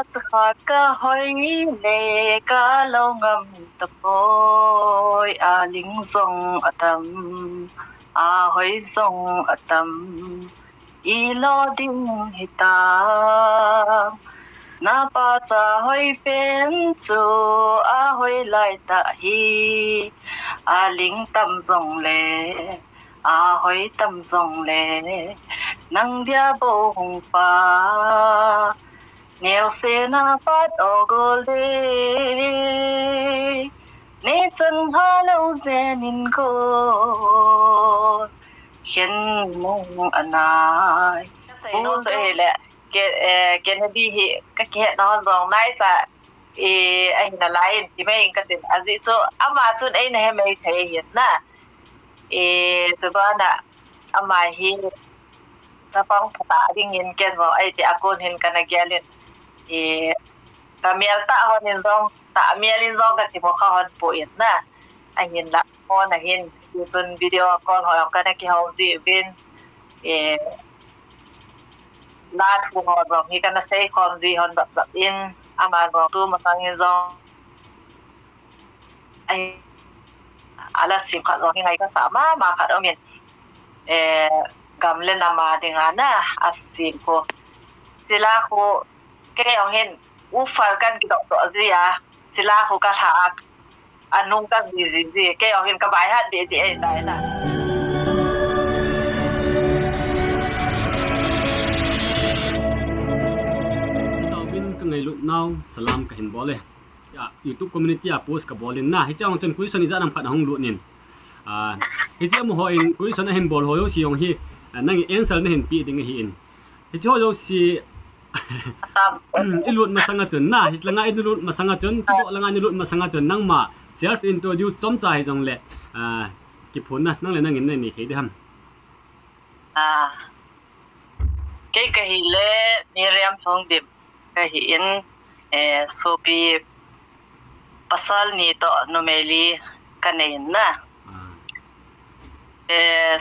cha ka hoi le ka lo ngam ta poi a ling song atam a hoi song atam i lo ding hita na pa cha hoi pen chu a hoi lai ta hi a ling tam song le a hoi tam song le nang dia bo hong pa neo se na pat o go le ne chân ha lâu ze nin ko hiền mong anai say no cho he le ke na di hi ka ke na zong nai cha ai na lai ti mai ka tin azi cho ama chun ai na he mai thai hi na cho ba na ama hi ta pang phata ding in ken zo ai ti akon hin kana gyalin ta miel ta hon in zong ta miel in zong ka ti mo kha hon po in na anh hin la hon na hin chun video call ho kana ki ho zi bin la thu ho zong hi kana sei khom zi hon dap zap in ama zong tu ma sang in zong ai ala sim kha zong hi ngai ka sa ma kha do min gam lên nama dengan na asim ko sila ko kaya ang hin ufal kan kita to azia sila ko ka haak anong ka zizi kaya ang hin kabayan di ay dai na tawin ka ngai lut now salam ka hin bole ya YouTube community a post ka bolin na hi chang chen question izan am phat hong lut nin hi che mo ho in question a hin bol ho yo si yong hi nang answer na hin pi ding hi in hi cho yo si ilut masanga chun na hi langa ilut masanga chun to langa ilut masanga chun nang ma self introduce som cha hi jong le ki phun na nang le nang in ni thei de ham cái hi le Miriam Thong dim cái hi in so pi pasal ni to nomeli kanin na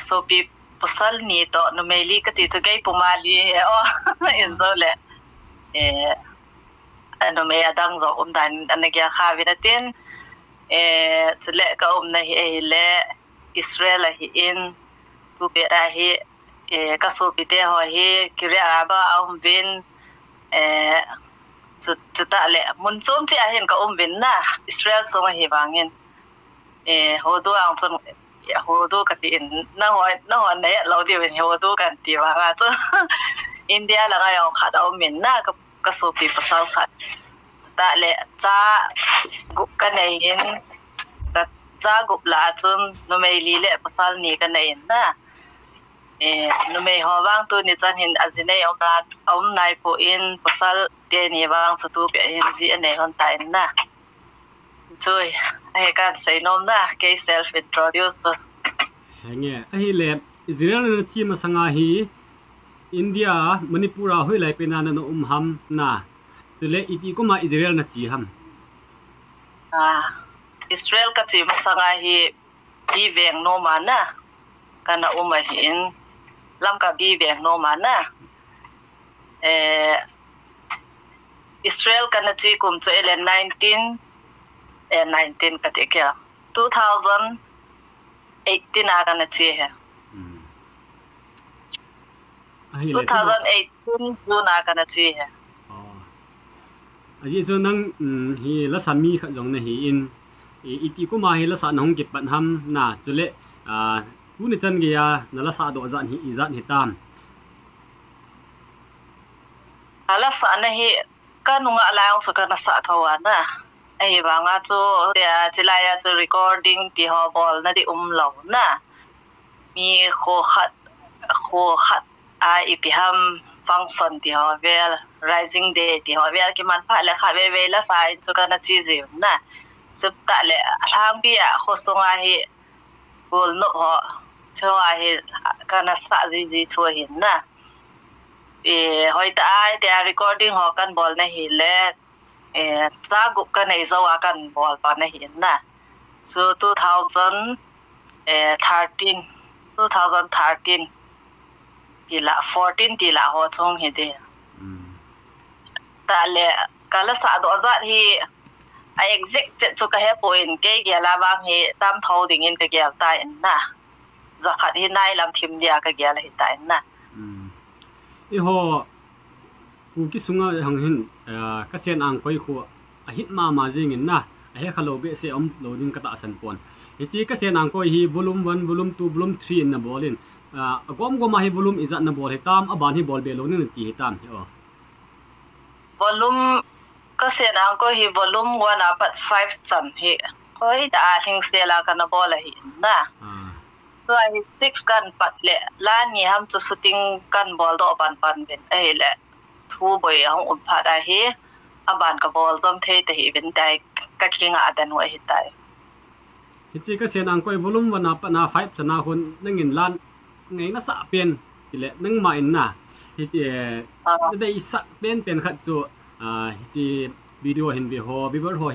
so pi pasal ni to nomeli ka ti to gay pumali in so le ano may adang zo dan anagya khawi natin sule ka na hi le Israel hi in tu be hi ka so pi te ho hi kira ba bin su ta le mun chom chi a hin ka bin na Israel so ma hi bangin ho do ang chon ho do ka ti na ho na lo di ben ho do kan ti wa ga cho India la ga yong kha da min na ka so pi pasal khat ta le cha gup ka nei in ta cha gup la chun no mei li le pasal ni ka nei na no mei ho wang tu ni chan hin azine om nai po in pasal te ni wang chu tu pe hin ji ane hon ta in na chui ai ka sei nom na ke self introduce to nge hi le Israel na thi ma sanga hi India Manipura hoi lai pe na no ham na tule iti ko ma Israel na chi ham Israel ka chi ma sanga hi bi veng no ma na kana uma hin lam ka bi veng no ma na Israel kana chi kum cho 19 ka te kya 2018 na kana chi hai 2018 su na kana chi hai aji so nang hi la sami kha jong na hi in iti ko ma hi la sa nong ki pan ham na chule ku ni chan ge ya na la sa do zan hi izan hi tam ala sa na hi ka nunga lang so kana sa thawa na ai ba nga chu ya chilaya chu recording ti ho bol na di lo na mi kho khat a ipiham function ti ho vel rising day ti ho vel ki man pha le kha ve la sai chu kana chi ji na sup ta le thang bi a kho songa hi bol no ho cho a hi kana sa ji thu hin na hoi ta ai te recording ho kan bol na hi le cha gup ka nei zo a kan bol pa na hi na so 2013 tila 14 tila ho chong hi de ta le kala sa do za hi a exact che chu ka he point ke ge la wang hi tam thau ding in ka gel ta in na zakhat hi nai lam thim dia ka gel hi ta in na i ho ku ki sunga hang hin ka sen ang koi khu a hit ma jing in na a he khalo be se loading ka ta san pon hi chi ka sen ang koi hi volume 1 volume 2 volume 3 in na bolin gom goma hi volume izat na bol hi tam aban hi bol be lo ni ti hi tam hi volume ka sen ang ko hi volume 1 apat 5 chan hi koi da thing se la kana bol hi na so hi 6 kan pat le la ni ham chu shooting kan bol do ban ben ai le thu boi ang um pha da hi aban ka bol zom the te hi ben dai ka kinga adan wa hi tai hi chi ka sen ang koi volume 1 apat na 5 chana hun nangin lan ngai na sa pen ile nang ma in na hi chi dei sa pen khat chu hi chi video hin bi ho bi ber ho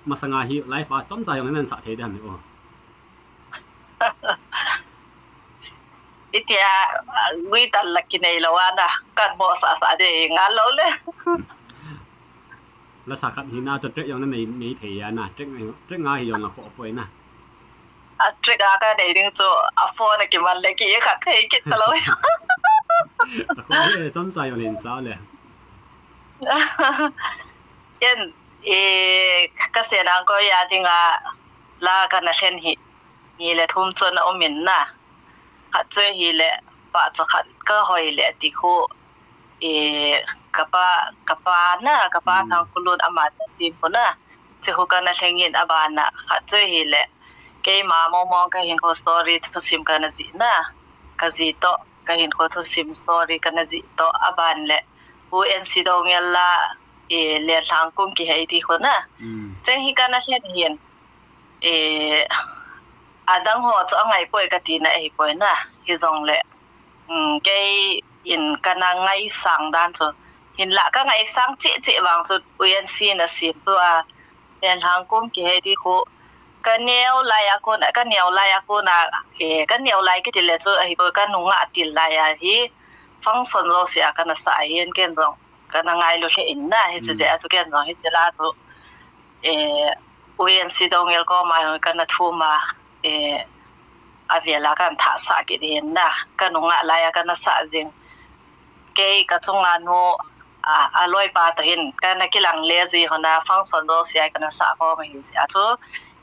masanga hi live a chom ta yong nan sa the de ham o itia gui tan lakinai lawana kan bo sa de ngal lo le la sa khat hi na cho tre yong na nei the ya na tre nga hi yong la kho poi na a tre ga ka dei ding chu a phone ki man le ki khat thei ki ta lo ko le chom cha yong len sa le yen ka se nang ko ya dinga la kana hen hi ni le thum chon o min na khat chwe hi le pa cha khat ka hoi le ti khu kapa na kapa thang kulun ama sim ko na che ho kana thengin abana khat chwe hi le ke ma mo ka hin ko story thu sim kana ji na ka ji to ka hin ko thu sim story kana ji to aban le UNC dong yalla le thang kum ki hai ti ko na cheng hi kana hlen hian adang ho cho ngai poi ka ti na ei poi na hi zong le ke in kana ngai sang dan cho hin la ka ngai sang chi wang chu UNC na sim to a len thang kum ki hai ti ko ka neo lai a ko na ka neo lai a ko na ka neo lai ki ti le chu ai poi ka nunga til lai a hi function zo sia kana sa yen ken zong kana ngai lo he in na hi che a chu ken zong hi che la chu UNC dong yel ko ma kana thu ma avela kan tha sa ki din na kanunga laya kana sa jing ke ka chunga no aloi pa ta hin kana kilang lezi hona function do sia kana sa ko ma hi sia chu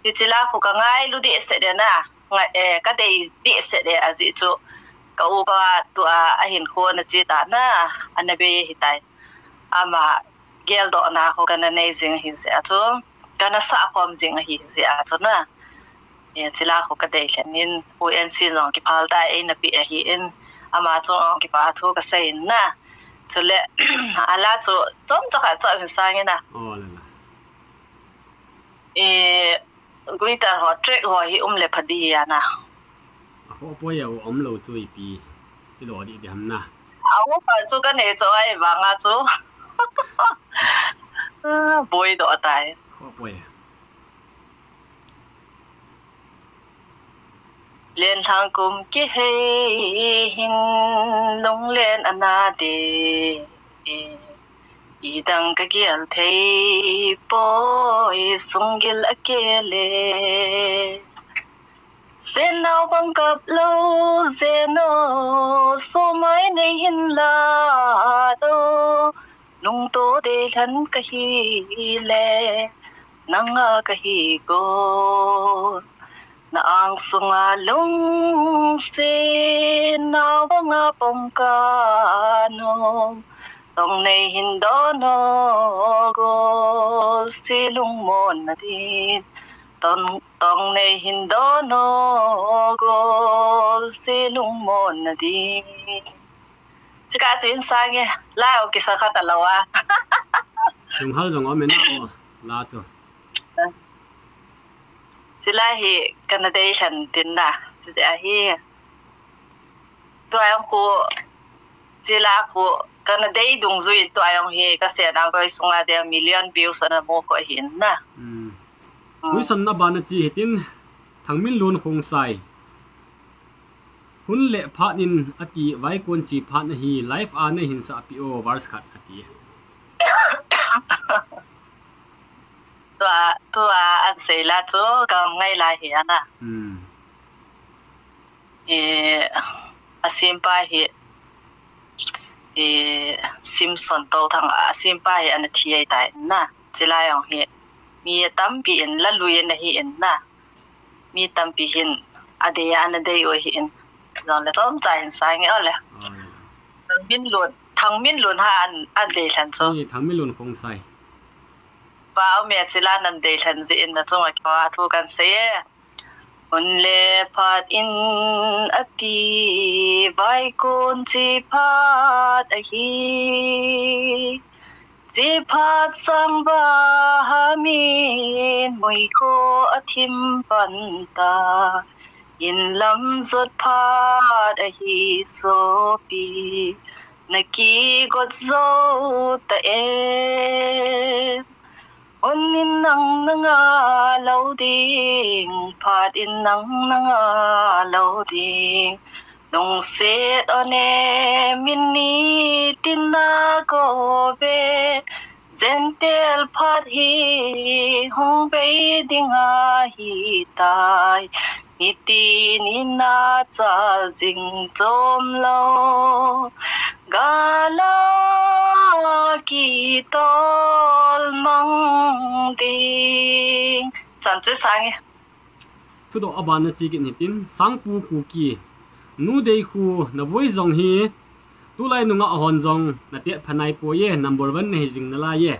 ichila khu ka ngai lu di se de na ka dei di se de azi chu ka u ba tu a hin kho na chi ta na anabe hi tai ama gel do na ho kana nei jing hi sia chu kana sa khom jing hi sia chu na chila khu ka dei hlenin UNC zong ki phal ta e na pi a hi in ama chong ki pa thu ka sei na chule ala chu chom chakha cha hin sang na la gui ta ho trek ho hi le phadi ya na ho po ya lo chui pi ti lo di ham na awu fa chu ka ne cho ai wa nga chu boy do tai ho po ya len thang kum ki hei hin long len ana de idang ka gial thei poi sungil akele senau bang kap lo zeno so mai nei hin la do nung to de than ka hi le nanga ka hi go na ang sunga lung se na banga pongkano tong nei hindono go silung mon na din tong nei hindono go silung mon na din chika chin sang ye la o ki sa khata lawa yung hal jong o men la cho sila hi kanadai han tin na sila hi to ayong ko sila ko kanadai dung zui to ayong hi kasi na ko sunga de million views na mo ko hin na wi san na ban chi hitin thangmin lun khong sai hun le pha nin ati vai kon chi pha na hi life a na hin sa pi o vars khat ati ตัวอันเสร็จแล้วจูก็ง่ายหลายเหียนะอาซิมป้าเหียซิมสันโตทางอาซิมป้าเหียอันที่ใหญ่ได้นะจิลายองเหียมีตั้มปีนละลุยนะเหียนะมีตั้มปีหินอเดียอันเดียวเหียนอนแล้วต้องใจเห็นสายเงี้ยเลยมินหลุดทางมินหลุดหาอันเดียนจูนี่ทางมินหลุดคงใส่ว่าเอาเมียจิลานันเดียนจีนนะจงว่าทุกันเสียอุนเลพัดอินอติใบกุนจีพัดอหีจีพัดสังบาหามินมวยโคอธิมปันตาอินลำสุดพัดอหีโซปีนักกีกดโซตะเอUnin nang loading, part in nang loading. Nung set on a mini tinago be, zentel part he, hong bading a he die. Iti nina zing tom low, gala kitol mang ding. Chan chu sang e. Thu do aban na chi kin hitin sang pu ku ki. Nu dei khu na voi zong hi. Tu lai nu nga hon zong na te phanai po ye number 1 ne jing na la ye.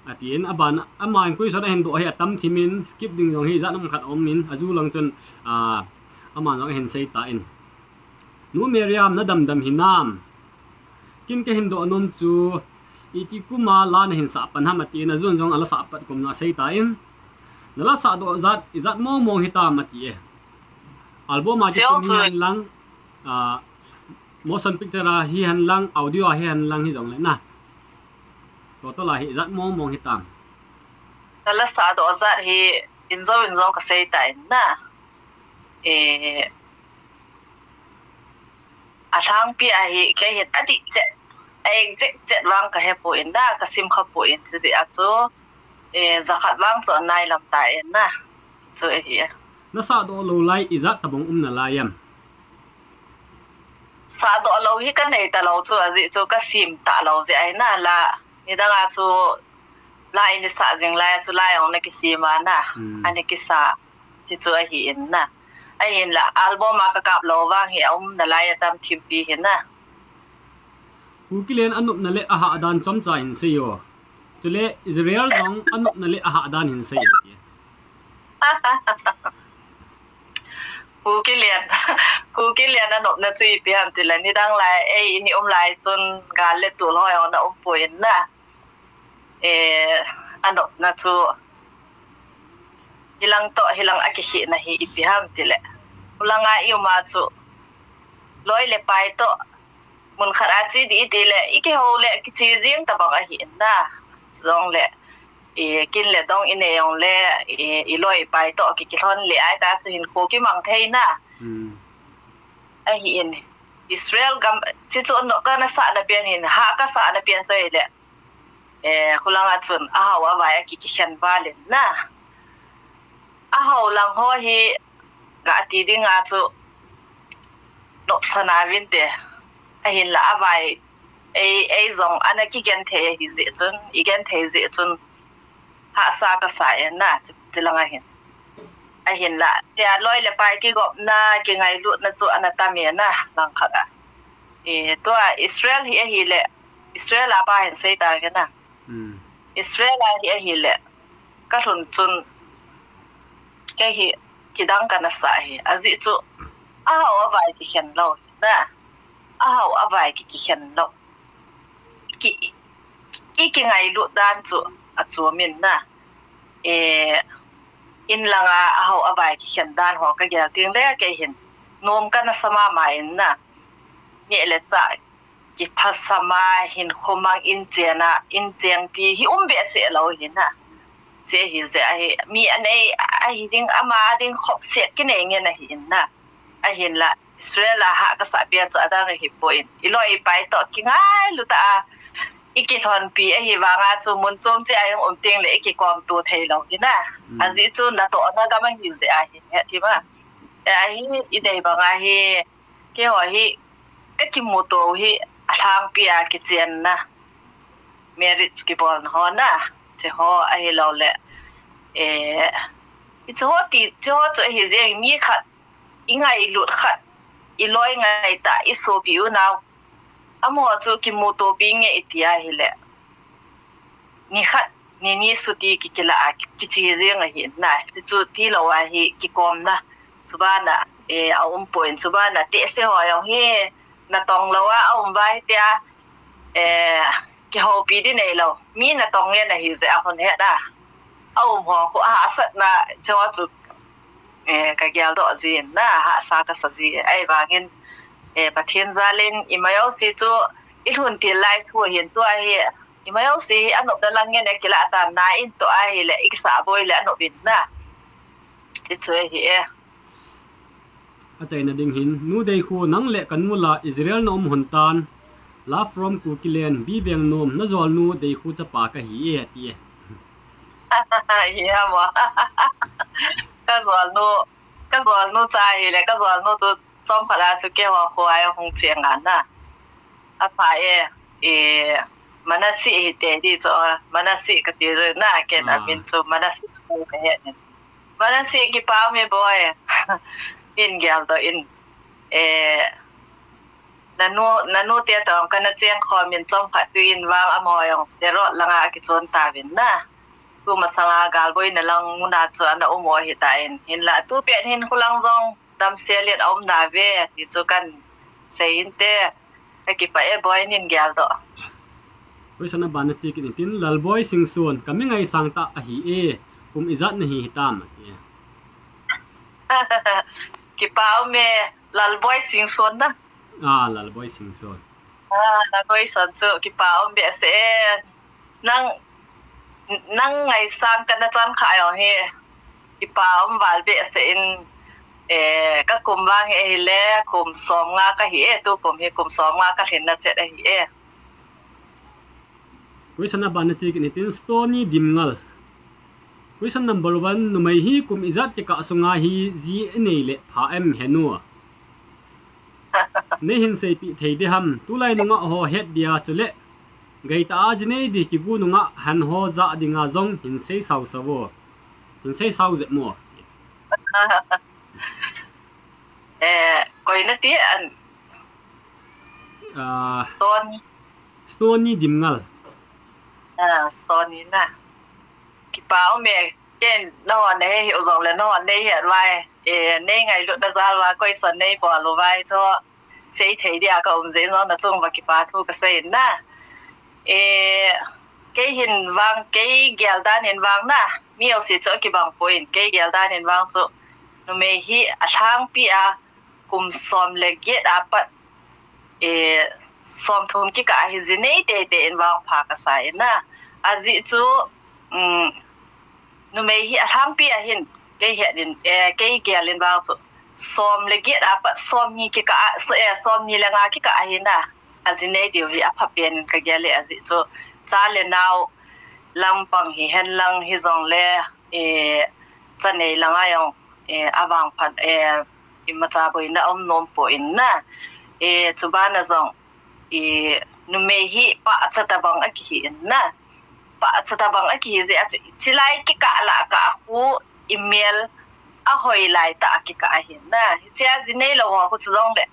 Atin aban aman kui so na hen do he atam thimin skip ding zong hi za nam khat om min azu lang chon aman lang hen sei ta in. Nu Miriam na dam hinam. Kin ke hin do anom chu iti kuma la na hin sa pan ham ati na zon jong ala sa pat kum na sei ta in. Nala sa do izat mo hita mati e. Album ma kum han lang motion picture hi han lang audio hi han lang hi jong le na. To la hi izat mo hitam. Nala sa do zat hi inzo ka sei ta in na. Athang pi a hi ke hit ati jet wang ka he po in da ka sim kha po in si a chu zakat wang chu nai lam ta in na chu e hi na sa do lo lai izat tabong na layam sa do lo hi ka nei ta lo chu a ji chu ka sim ta lo ji ai na la ni da nga chu la in sa jing la chu la yong na ki sima na ani ki sa chi chu a hi in na ai hin la album ma ka kap lo wang hi na la ya tam thim pi hin na Ukilen anup na le aha adan chom cha hin se yo chule Israel jong anup na le aha adan hin se yo Ukilen anup na chui pi ham tila ni dang lai ni lai chun ga le tu loi na poin na anup na chu hilang akihi na hi pi ham tile ulanga ma chu loi le pai to mun kharachi di tile ike hole ki chi jing ta ba hi na long le kin le dong ine yong le loi pai to ki thon le ai ta chu hin ko ki mang thei na a hi in Israel gam chi chu no ka na sa na pian hin ha ka sa na pian chai le khulanga chun a hawa wa ki khan balen na a haw lang ho hi ga ti ding a chu nop sana win te a hin la avai zong anaki gen the hi zi chun igen the zi chun ha sa ka sa na tilanga hin a hin la tia loi le pai ki gop na ki ngai lu na chu anata me na lang kha ga to Israel hi le Israel a ba hin sei ta ga na Israel hi le ka thun chun ke hi kidang kana sa hi azi chu a hawa vai ki khen lo na a hawa vai ki khen lo ki ngai lu dan chu a chu min na in langa a hawa vai ki khen dan ho ka gel ting le ke hin nom kana sama mai na ni le cha ki phasama hin khomang in cheng ti hi be se lo hin na che hi ze ai mi anei ai ding ama ding khop set ki nei nge na hin na a hin la Israel ha ka sa bia cha da hi point iloi pai to ki ngai lu ta iki thon pi a hi wa nga chu mun chom che ayong ting le iki kom tu thei lo hi na azi chu na to na ga ma hi ze a hi he thi ma a hi I dei ba nga hi ke ho hi ka ki mu to hi thang pi a ki chen na marriage ki bol ho na che ho a hi lo le I cho ti cho hi ze mi khat ingai lut khat iloi ngai ta iso biu now amo chu ki moto ping e itia hile ni khat ni suti ki kila ki chi ze ngai na chu ti lo wa hi ki kom na subana a point subana te se ho yo hi na tong lo wa vai tia ki ho pi di nei lo mi na tong ye na hi ze a hon he da ho ko a sat na cho chu ka gyal do zin na ha sa ka sa zi ai ba ngin pathian zalin imayo si chu ilhun ti lai thu hian to ai imayo si anop da lang ne kila ta na in to ai le iksa boy le anop bin na ti chu hi a chaina ding hin nu dei khu nang le kan mu la Israel nom hun tan la from kukilen bi beng nom na zol nu dei khu cha pa ka hi e ti ya mo ka zol nu cha hi le ka zol nu chu chom phala chu ke wa khwai hong chiang an na a pa manasi te di cho manasi ka ti na ken amin chu manasi ka he manasi ki pa me boy in gyal do in nanu te tong kana cheng kho min chom pha tu in wang amoyong stero langa ki chon ta win na tu masanga gal boy na lang na chu ana umo hi ta in la tu pe hin khulang jong dam seliat om na ve ti chu kan sein te ki pa boy nin gyal do oi sana ban chi ki tin lal boy sing son kami ngai sang ta a hi kum izat na hi hitam ki pa me lal boy sing son na lal boy sing son la boy son chu ki pa be se nang ngai sang kan na chan kha yo he ki pa wal be se in ka kum wang le kum som nga ka hi tu kum he kum som nga ka hin na che da hi oi sana ban chi ki tin stony dimngal question number 1 numai hi kum izat ke ka sunga hi ji nei le pha em henu ne hin sei pi thei de ham tu lai nunga ho het dia chule gai ta aj nei di ki gu nunga han ho za dinga zong hin sei sau sawo hin sei sau ze mo koi na ti an stony dimngal stony na ki pao me ken no ne hi ozong le no ne hi wai ne ngai lu da zal wa koi son ne bo lo wai cho sei thei dia ka um je no na chung wa ki pa thu ka sei na ke hin wang ke gyal dan hin wang na mi au si cho ki bang point ke gyal dan hin wang cho no me hi a thang pi a kum som le get apat som thum ki ka hi zinei te in wang pha ka sai na azi chu no me hi a thang pi a hin ke he din ke gyal in wang cho som le get apat som ni ki ka som ni la nga ki ka hi na azinei de wi a pha pen ka gyale azi cho cha le naw lang pang hi hen lang hi zong le chanei langa yong awang phat imacha boina om nom po in na chubana zong nume hi pa achata bang a ki na pa achata bang a ki je chilai ki ka la ka hu email a hoi lai ta ki ka hin na chia jinei lo ho chu zong le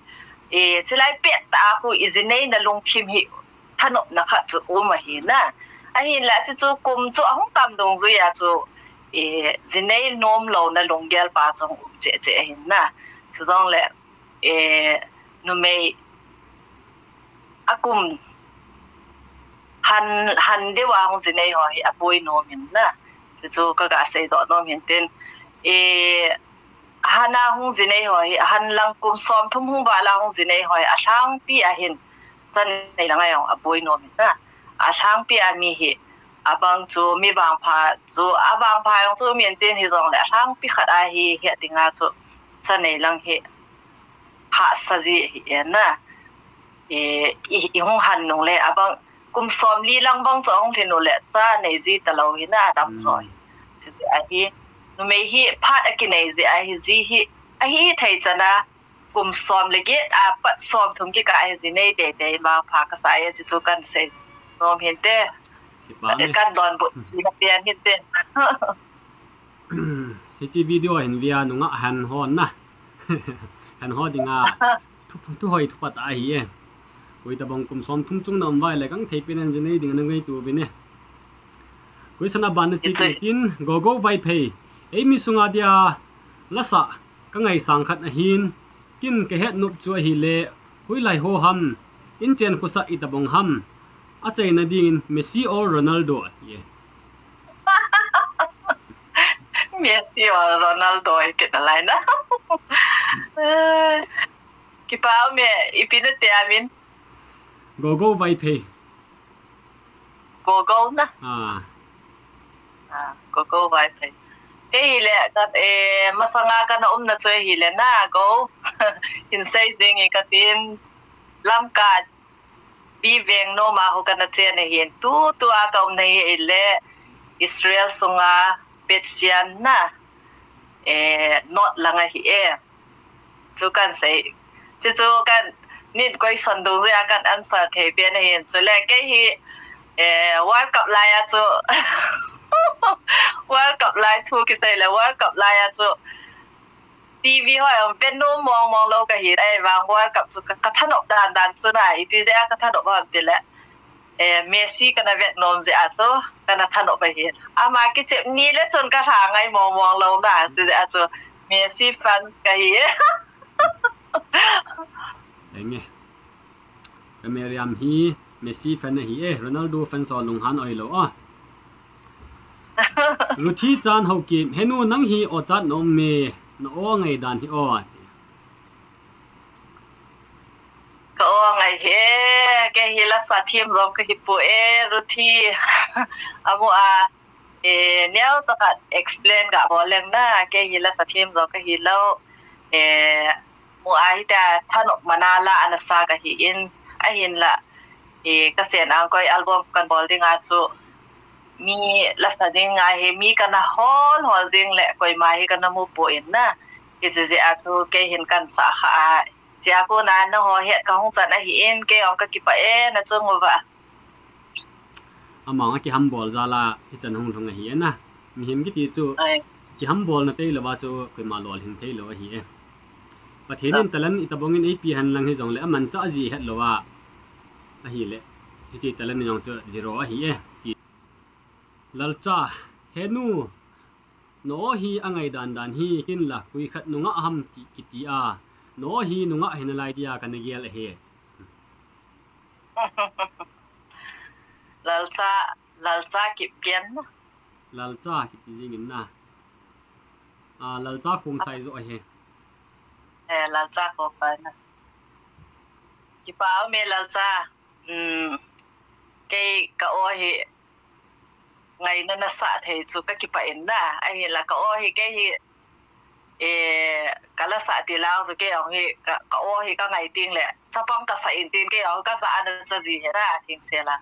chilai pe ta hu izinei na lung thim hi thanop na kha chu ma hi na a hin la chu kum chu hong kam dong zu ya chu zinei nom lo na lung gel pa chong che hin na chu zong le nume akum han de wa hong zinei ho hi apoi no min na chu ka ga sei do no min tin hana hong zinei ho hi han lang kum som thum hung ba la hong zinei ho a thang pi a hin chan nei la ngai apoi no min na a thang pi a mi hi abang chu mi bang pha chu abang pha yong chu min tin hi zong le thang pi khat a hi he tinga chu chan nei lang hi ha saji hi na i hong han nong le abang kum som li lang bang chong the no le cha nei ji ta lo hi na dam zoi chi a hi no me hi phat a ki nei ji a hi ji hi a hi thai chana kum som le ge a pat som thum ki ka ai ji nei de ma pha ka sai ji chu kan se nom hin te kan don bu ni pian hin te hi chi video hin via nunga han hon na han ho dinga tu hoi thu pat a hi e koi ta bang kum som thum chung nam vai le kang thei pin an jene ding nang ngai tu bi ne koi sana ban chi tin go vai phei ei mi sunga dia lasa ka ngai sang khat a hin kin ke het nup chu hi le hui lai ho ham in chen khusa i ta bang ham a chei na ding Messi or Ronaldo ye Messi or Ronaldo ke na lai na ki pa me ipina te amin go vai phei go na go vai phei le kat masanga ka na na choi hi le na go in sai jing e katin lam ka bi veng no ma ho ka na che ne hin tu a ka nei le Israel sunga Petsian na not langa hi chu kan sai chu kan nin koi son du ya kan answer the pe ne hin chu le ke hi World Cup lai a chu World Cup lai thu ki sai le World Cup lai a chu TV hoi on pen no mong lo ka hi ai wang World Cup chu ka than op dan chu na i ti ja ka than op ba ti le Messi kana Vietnam je a chu kana than op ba hi ama ki che ni le chon ka tha ngai mong lo na chu a chu Messi fans ka hi enge Meriam hi Messi fan hi Ronaldo fan so lung han oi lo a Luthi chan ho ki henu nang hi o chat no me no o ngai dan hi o ko ngai he ke hi la sa thim zom ka hi pu Luthi amu a neo chaka explain ga boleng na ke hi la sa thim zom ka hi lo mu a hi ta thanok manala anasa ka hi in a hin la ka sen ang koi album kan bol ding a chu mi la sa ding a he mi kana hol jing le koi ma hi kana mu po in na ke je a chu ke hin kan sa kha sia ko na no ho het ka hong chan a hi in ke ong ka ki pa na chung wa amang ki ham bol zala hi chan hong thong hi na mi him ki ti chu ki ham bol na te lo wa chu koi ma lol hin thei lo hi pathinin talan itabongin ap han lang hi jong le aman cha ji het lo wa a hi le hi chi talan ni jong chu zero a hi lalcha henu no hi angai dan hi kin la kui khat nunga ham ti kiti a no hi nunga hin lai dia kan gel he lalcha kip ken lalcha kiti jing na lalcha khung sai zo he lalcha ko sai na ki pa me lalcha ke ka o hi ngai na sa thei chu ka ki pa in na ai la ka o hi ke hi kala sa ti lao chu ke ong hi ka o hi ka ngai ting le chapang ka sa in tin ke ong ka sa an cha ji he ra thing se la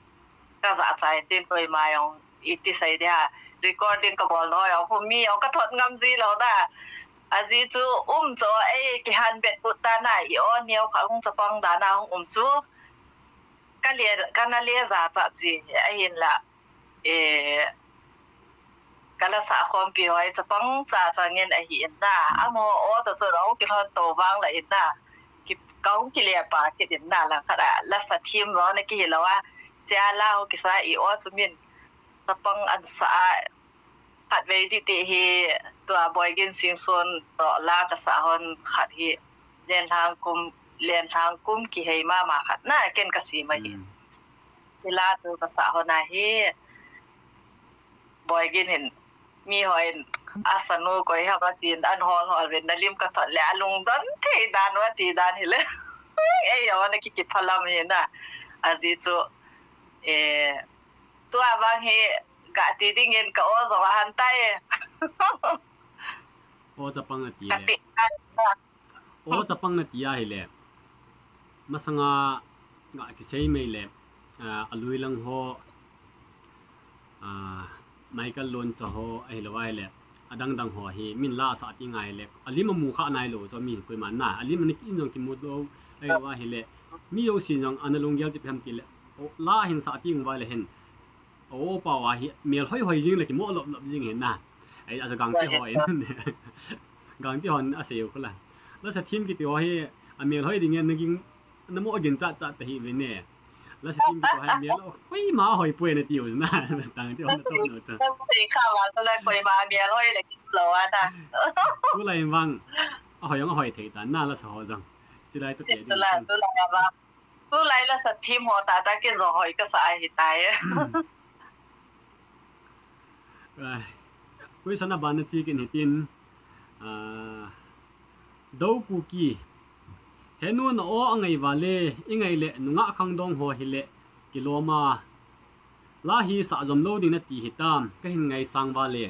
ka za chai tin koi ma ong iti sai dia recording ka bol no ong mi ong ka thot ngam ji lo na aji chu cho ki han bet utana I o niao kha ung chapang da na ung chu kana le za cha ji ai hin la kala sa khom pi hoi chapang cha ngin a hi na amo o to chu ro ki thon to wang la in na ki kaung ki le pa ki din na la khara la sa thim ro na ki lo wa cha la ho ki sa I o chu min chapang an sa khat ve ti ti hiตัวบอยกินสิงส่วนต่อลากระสาหอนขัดฮีเรียนทางกุมกี่ให้มาขัดน่าเก่นกระสีมาเห็นจิลาจูกระสาหอนาฮีบอยกินเห็นมีหอยอาสนุก้อยฮับตีนอันฮอนเวนนาลิมกระถอดแล้วลุงดันเทดานว่าตีดานเห็นเลยเอ้ยวันนี้กิจพลังเห็นน่ะอาจิจูตัวบางเฮกะตีดิ้งเงินกะโอสวะหันใต้โอจะปังตีกะติ o chapang na tia hi le masanga nga ki sei mai le alui lang ho Michael Lon cho ho ai lo ai le adang dang ho hi min la sa ti ngai le ali ma mu kha nai lo cho mi koi man na ali man ki nong ki mu do ai lo hi le mi yo sin jong analung gyal chi pham ti le o la hin sa ti ng wa le hen o pa wa hi mel hoi hoi jing le ki mo lop lop jing hen na ai a gang ti hoi gang ti hon a seo ko la la sa team ki ti ho hi a mel hoi ding en ngin na mo gin cha cha te hi ve ne la sa team ki to hai mel hoi ma hoi pue ne ti u na tang ti hon to no cha 四卡嘛，就嚟佢買面可以嚟見路啊！กูเลยวังหอยยังหอยเถิดน่าละสอจังจะได้ตัวเดียว 就嚟都嚟啊嘛，都嚟啦實添我大家見咗可以個晒係大啊！กูสนับบันจีกินหินดูกูกี้เห็นนู่นโอ้ไงวะเล่ยังไงเละนุ่งะขังดงหัวหิเละกิโลมาลาฮีสะจมโลดินตีหิตามก็เห็นไงสังวะเล่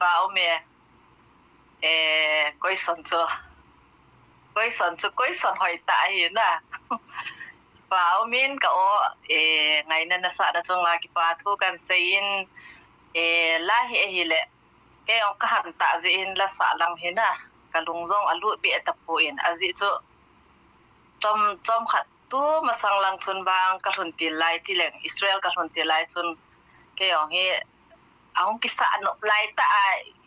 บ้า咩？鬼神做，鬼神做鬼神可以大嘢啦。บ้ามินก็ไงนั่นน่ะสัตว์จงลากิปาทุกันเสียนลาเฮฮิเละแกองกหันตาจีนละสาลังเห็นนะกะลุงจงอลุเปียตะปูอินอจิจุจอมขัดตู้มาสังลังทุนบางกะทุนตีไลที่แหล่งอิสราเอลกะทุนตีไลจุนแกองเฮเอากิสานไลตา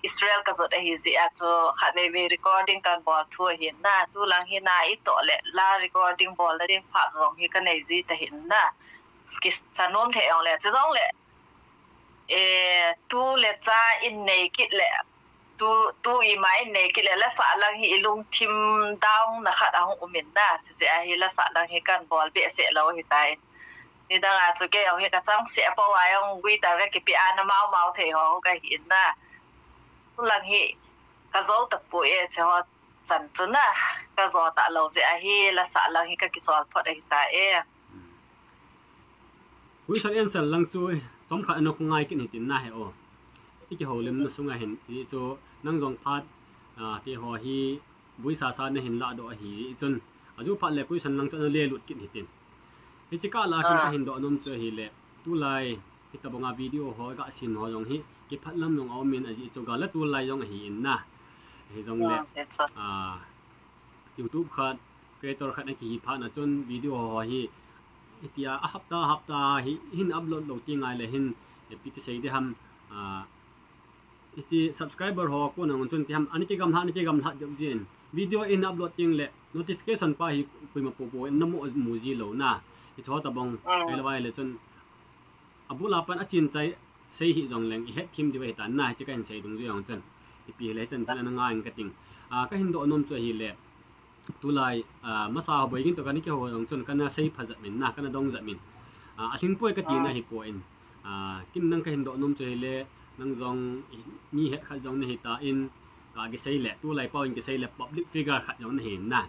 อิสราเอลก็สุดไอฮิซิอาจูขัดในวีรีคอร์ดิ้งการบอลทัวเห็นนะตู้ลังเฮนาอิโตเละลารีคอร์ดิ้งบอลแล้วดิ้งผักจงเฮกันในจีแต่เห็นนะสกิสานนเทองเละจะต้องเละตู้เละจ้าอินเนกิเละตู้อีไม้เนกิเละและสาลังเฮลุงทิมดาวนะคะเอาอุมินนะสิจะเฮละสาลังเฮกันบอลเบะเสเราเฮตายนี่ดังอาจุเกเอาเฮกระจังเสียเพราะว่ายังวิตาเรกิปิอานาเมาเทหอก็เห็นนะตู้ลังเฮกระโจตะปุยเจ้าจันจุนะกระโจตะเราจะเฮละสาลังเฮก็กิจวัตรพอได้ตายวิสัยอันสั่งลังจุยสมขัดอนกง่ายกินหินน่าเหรออีกหัวเล่มนั่งสุงเห็นที่โซนั่งจงพัดที่หัวฮีบุยสาสารเห็นละดอกฮีจนอายุพัดเล็กกุยสันลังจนเลี้ยลุดกินหินที่จิกาลากินก็เห็นดอกนมเจอฮีเล่ตู้ไลที่ตะบงวิดีโอหัวก็สินหัวจงฮีกิพัดลำจงเอาเมนอาจิจงกาละตู้ไลจงหินนะฮีจงเล่ยูทูบขัดครีเอเตอร์ขัดในกี่พัดนะจนวิดีโอหัวฮีที่ฮับตาหินอัพโหลดลงที่ไงเลยหินพิธีเสด็จทำที่ subscriber หัวกูนั่งจนที่ทำอันนี้จะกำลังเดี๋ยวจีนวิดีโออินอัพโหลดยังเลย notification ไปคุยมาปูน้ำมูจีโลน่ะที่ชอบตะบงไปละไว้เลยจนอับุลาปันอาจินใจใช้หิจงแรงอีเฮ็ดคิมดีไว้ตันน่ะจะกันใช้ตรงจุดอย่างจนที่ปีเลยจนนั่งงานกันติงก็เห็นดอกนมช่วยหิเลยตัวลายมาสาวบ่อยกินตัวกันนี่แค่หัวของส่วนกันน่ะใช้พัดมินน่ะกันน่ะดองจัดมินทิ้งป่วยก็ตีน่ะให้ป่วยกินนั่งก็เห็นดอกนมช่วยเลยนั่งจงมีเหตุขัดจงในเหตุตาอินก็ใช้แหละตัวลายเป้าอินก็ใช้แหละ public figure ขัดจงในเห็นน่ะ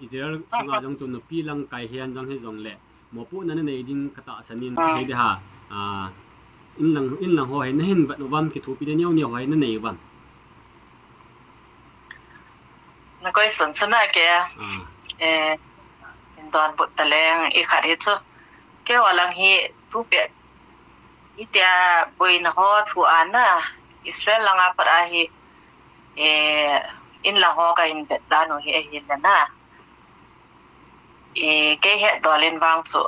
อิสราเอลสงาจงจนปีลังไก่เฮียนจงให้จงแหละหมอปุ๊นั่นในดินกระตาสนินใช้ได้ฮะอินหลังหัวเห็นเห็นแบบวันกิทูปีเดียวไว้นั่นในวันนักก็สนใจนะแกตอนบทตะแลงอีขาดเหตุซะแกว่าลังเฮผู้เปียอีเตียบุยนะฮอทัวอันนะอิสราเอลลังอาปราฮีอินลังฮอก็อินเดดานุเฮหินนะแกเฮดอลินวางสุ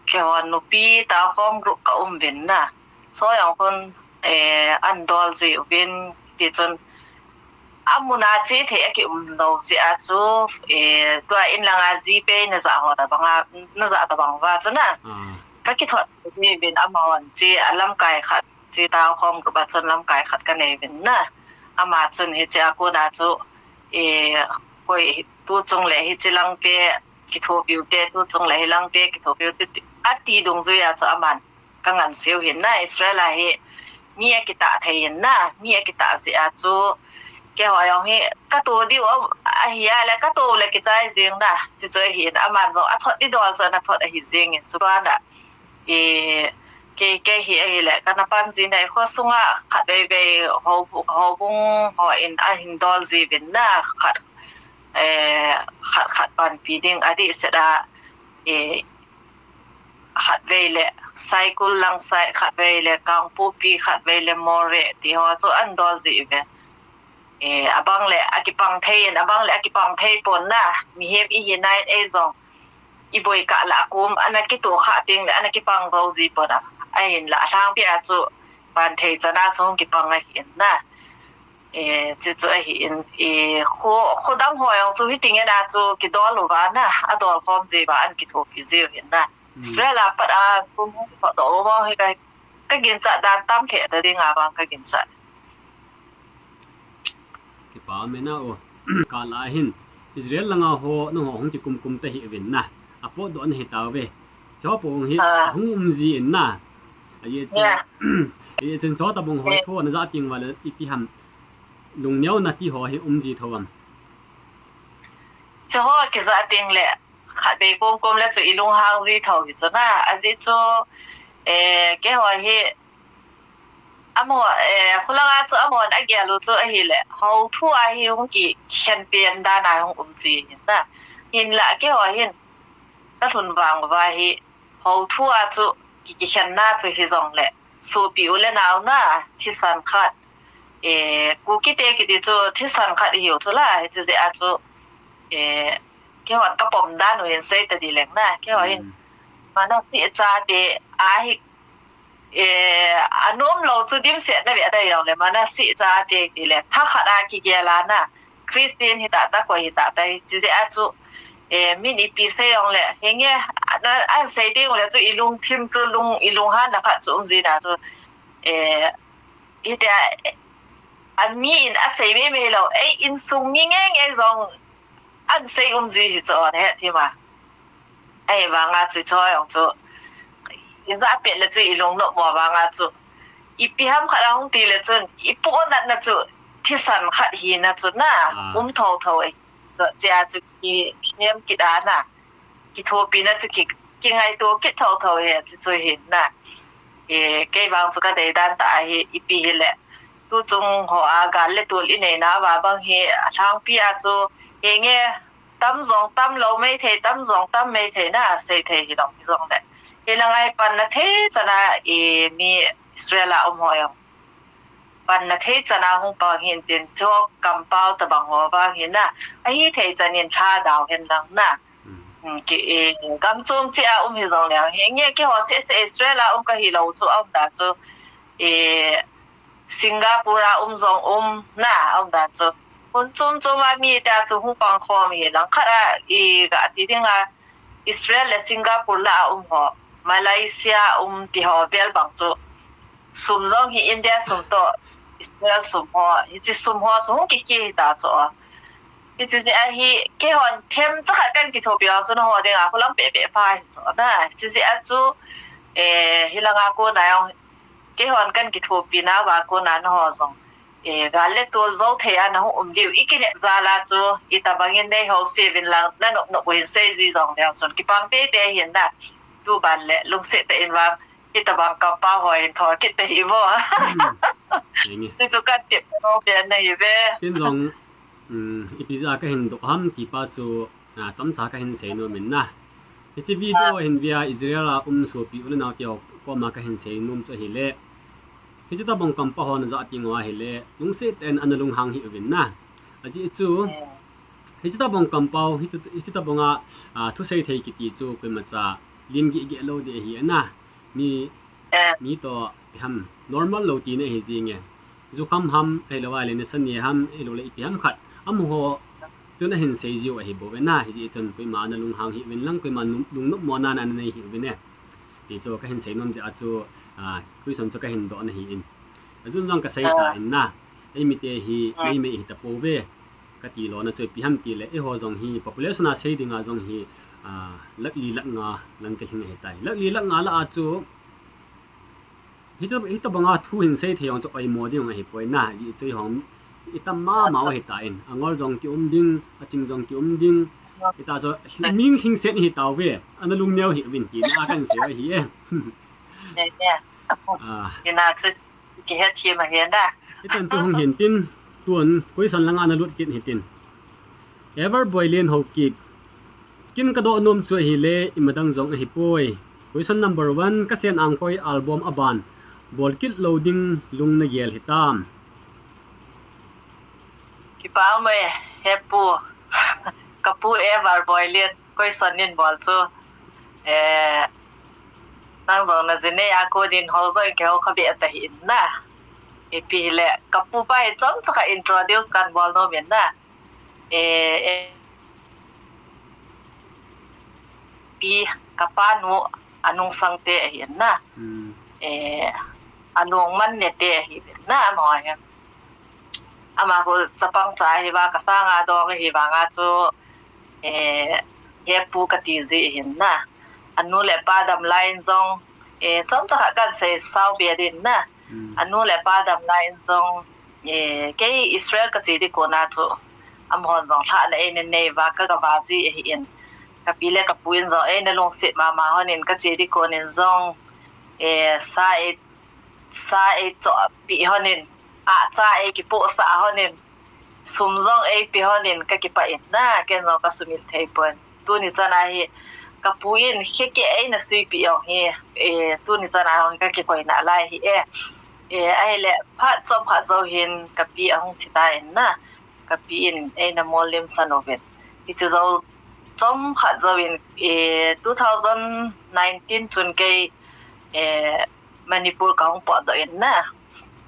แกว่านุปีตาคอมรุกกับวินนะซอยของคนอันดอลซีวินที่จนอามุนาจีเทกิเราสิอาจูตัวอินลังอาจีเปนจะหัวตะบังน่าจะตะบังว่าจ้ะนะก็คิดว่าจีเป็นอามาวันจีอัลลัมไก่ขัดจีตาคอมกับจนลัมไก่ขัดกันเองเป็นนะอามาจนเฮจิอากูนาจูคุยตัวจงเลยเฮจิลังเปกิโทบิวเตตัวจงเลยลังเปกิโทบิวเตอัดตีดงจุยอาจูอามันกังหันเสียวเห็นนะอิสราเอลเฮมีเอกิตาไทยเห็นนะมีเอกิตาสิอาจูแกว่าอย่างนี้ก็ตัวเดียวเฮียแล้วก็ตัวเล็กใจจริงนะจะเจอเห็นอามันเราทอดที่ดอลจะนักทอดหิจริงสุดว่าน่ะ cái hi lệ cái nó ban gì này khó sung à khát về hồ bung họ in hình đo gì bên na khát ban feeding adi sẽ đã khát về lệ cycle lang sai khát về lệ kang pupi khát về lệ more thì họ cho ăn đo gì về abang lệ akipang thay pon na mi hem i hinai ezong iboi ka la kum anaki to kha ting la anaki pang zo zi pona ai la thang pia chu ban thei chana song ki pang a hin na chu a hin kho dam ho yang chu hi ting na chu ki do lu wa na a do khom ji ba an ki tho ki zi hin na srela pa a sum to do mo hi ka gin cha dan tam khe da ding a bang ka gin cha ki pa me na o ka la hin Israel langa ho no hong ti kum te hi vin na apo do an he taw ve cho po hi hum ji in na ye ye chen cho ta bong ho tho na za ting wala ti ham lung nyau na ti ho hi ji thawam cho ho ki za ting le kha be kom le chu ilung hang ji thaw hi chana a ji cho ke ho hi amo khulanga chu amo na ge lu chu a hi le ho thu a hi hong ki khen pian da na hong ji na hin la ke ho hin ta thun wang wa hi ho thu a chu ki khen na chu hi zong le so pi u le naw na thi san khat ku ki te ki ti chu thi san khat hi chu la chu je a chu ke ho ka pom da no yen sei ta di leng na ke ho hin mana si cha te a hi anom lo chu dim se na be da yong le mana si cha te ki le tha khada ki ge la na Christian hi ta ko hi ta ji je a chu mini pi se yong le henge an sei ding le chu ilung thim chu lung ilung han na kha chu ji na chu ita an mi in a sei me lo in sung mi nge zong an sei ji hi chu ne thi ma wa nga chu cho yong chu iza pe le chu ilung no mo wa nga chu ipi ham kha hong ti le chun ipo na chu thi san khat hi na chu na tho so ja chu ki nem ki da na ki tho pi na chu ki ngai to ki tho he chu hin na ke bang chu ka de dan ta hi ipi hi le tu chung ho a ga le tu li nei na wa bang hi thang pi a chu he nge tam zong tam lo mai the tam zong tam mai the na sei the hi dong le he la ngai pan na the chana mi Israela hoyong pan na the chana hong pa hin tin cho kam pao ta bang ho ba hin na ai the chanin tha daw hen lang na ki gam chum chi a hi zong liang he nge ke ho se Israela ka hi lo chu da chu Singapore zong na da chu hun chum ma mi ta chu hu pang kho mi lang khara ga ti dinga Israel le Singapore la ho Malaysia ti ho bel bang chu sum zong hi India sum to Israel sum ho hi chi sum ho chu ki ta chu hi chi a hi ke hon them cha kha kan ki tho pia chu no ho de nga ko lam pe pa chu na chi a chu hi la nga ko na yong ke hon kan ki tho pi na wa ko na no ho zong ga le to zo the an ho diu ikine za la chu ita bangin nei ho se vin lang na no wen se zi zong le chon ki pang te te hin na tu ban le lung se te in wa ita bang ka pa hoi tho ki te hi bo chi chu ka tip no pe na hi ve tin zong ipiza ka hin do ham ti pa chu cham cha ka hin se no min na chi video hin via Israel so pi ul na ti ko ma ka hin se num chu hi le hi chu ta bang kam pa hon za ti ngwa hi le lung se ten analung hang hi win na aji chu hi chu ta bang kam pau hi chu ta banga thu sei thei ki ti chu pe ma cha lim gi ge lo de hi na mi to ham normal lo ti ne hi ji nge zu kham ham ai lo wa le ne san ni ham ai lo le pi ham khat am ho chu na hin sei ji wa hi bo we na hi ji chon pe ma na lung hang hi win lang pe ma lung no mo na na nei hi we ne ti chu ka hin sei nom ja chu kui son chu ka hin do na hi in azun lang ka sei ta in na ai mi te hi nei me hi ta po ve ka ti lo na chu pi ham ti le e ho jong hi population a sei dinga jong hi lak li lak nga lang ka hin he tai lak li lak nga la a chu hito banga thu hin sei theyong chu oi mo ding hi poi na ji chui hom itam ma he ta in angol jong ki ding a ching jong ki ding ita cho ming hing set hi taw ve analung neu hi win ti na kan se hi e เนี่ยนี่น่าจะกี่เฮ็ดทีมาเห็นได้ที่ตันตัวเห็นตินตัวกุยสันลังอันลุดกินเห็นติน ever boilin ho ki kin ka do nom chu hi le imadang zong hi poi question number 1 ka sen ang koi album aban bol kit loading lung na yel hitam ki pa me hepu kapu ever boilin question nin bol chu nang zong na zine ya ko din ho zoi ke ho khabi ata hin na pi le kapu pai chom cha introduce kan bol no men na pi kapanu anong sangte ahin na anong man nete ahin na moy ama ko sapang cha hi ba kasanga do hi ba nga chu hepu katizi ahin na anu le padam line zong chom cha kan se sau be din na anu le padam line zong ke Israel ka chi di ko na chu amhon zong tha na en nei wa ka ga wazi hin kapile kapuin zo na long sit mama honin ka chi di ko nin zong sa e cho pi honin a cha e ki po sa honin sum zong e pi honin ka ki pa in na ken zo ka sumit thei pon tu ni chana hi kapuin kheke e na sui pi ong hi tu ni chana hong ka ki koi na lai hi ai le phat chom kha zo hin ka pi ang thita in na kapin na molim sanovet itu zo chom kha zawin 2019 chun ke manipur ka hong po do in na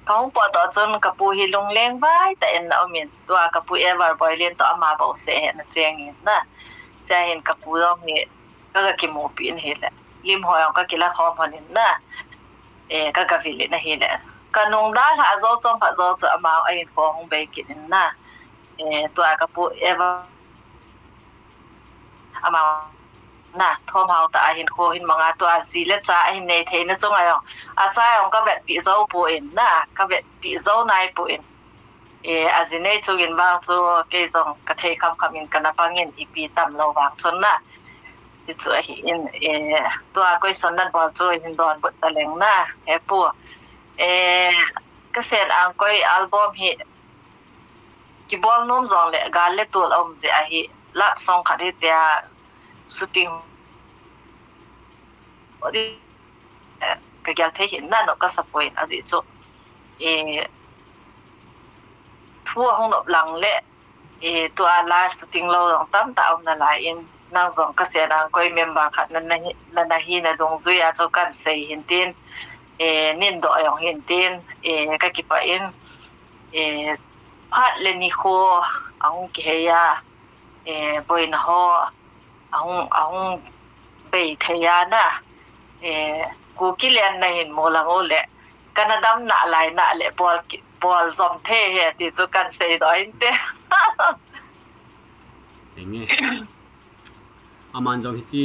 ka hong po do chun kapu hilong leng vai ta en na min to kapu ever boilin to ama ba se na cheng in na cha hin kapu do ni ka ki mo pin hele lim hoyong ka kila khom hanin na ka ka vile na hele kanong da ha zo chom pha zo chu ama ai phong be kin naตัวกระปุเอวอามาน่ะทอมเฮาตาเห็นโคหินมังอาตัวซีเลจ้าเห็นในเทนจงไงอ่ะอาจารย์ก็แบบปีโซปูอินน่ะก็แบบปีโซนายปูอินอาจินในจุกินบางจูเกยงกระเทคำอินกันนะฟังอินอีปีต่ำเราบางส่วนน่ะจิตสวยหินตัวก็ส่วนนั้นบอลจูหินดอนบทตะเลงน่ะแฮปูก็เสร็จอังก็อัลบั้มฮิki bol nom zong le gal le tul om je a hi la song khari tia shooting odi ka gyal the hin na no ka sapoi azi chu thu hong no lang le to ala shooting lo long tam ta om na la in nang zong ka se na koi member khat na hi na dong zui a chu kan sei hin tin nin do yong hin tin ka ki pa in pat le ni kho ang ke ya boy na ho ang be the ya na ku ki len na hin mo lang o le kanadam na lai na le bol zom the he ti chu kan sei do in te enge aman jong hi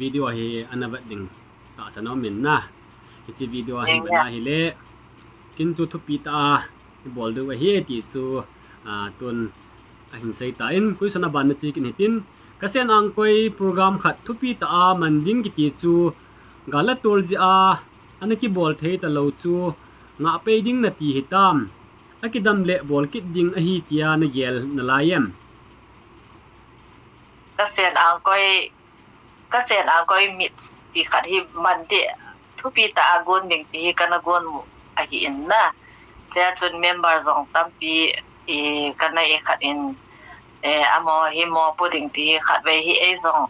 video hi anabat ding ta sano min na hi video hi bana hi le kin chu thu pi ta bol do hi ti chu tun ahin sei ta in kui sana ban chi kin hitin kasen ang koi program khat thu pi ta manding ki ti chu gala tol ji a anaki bol thei ta lo chu nga pe ding na ti hitam akidam le bol kit ding a hi tia na gel na layem kasen ang koi mit ti khat hi man ti thu pi ta agon ding ti kana gon mu a hi in na cha chun member zong tampi kana khat in amo hi mo puding ti khat ve hi zong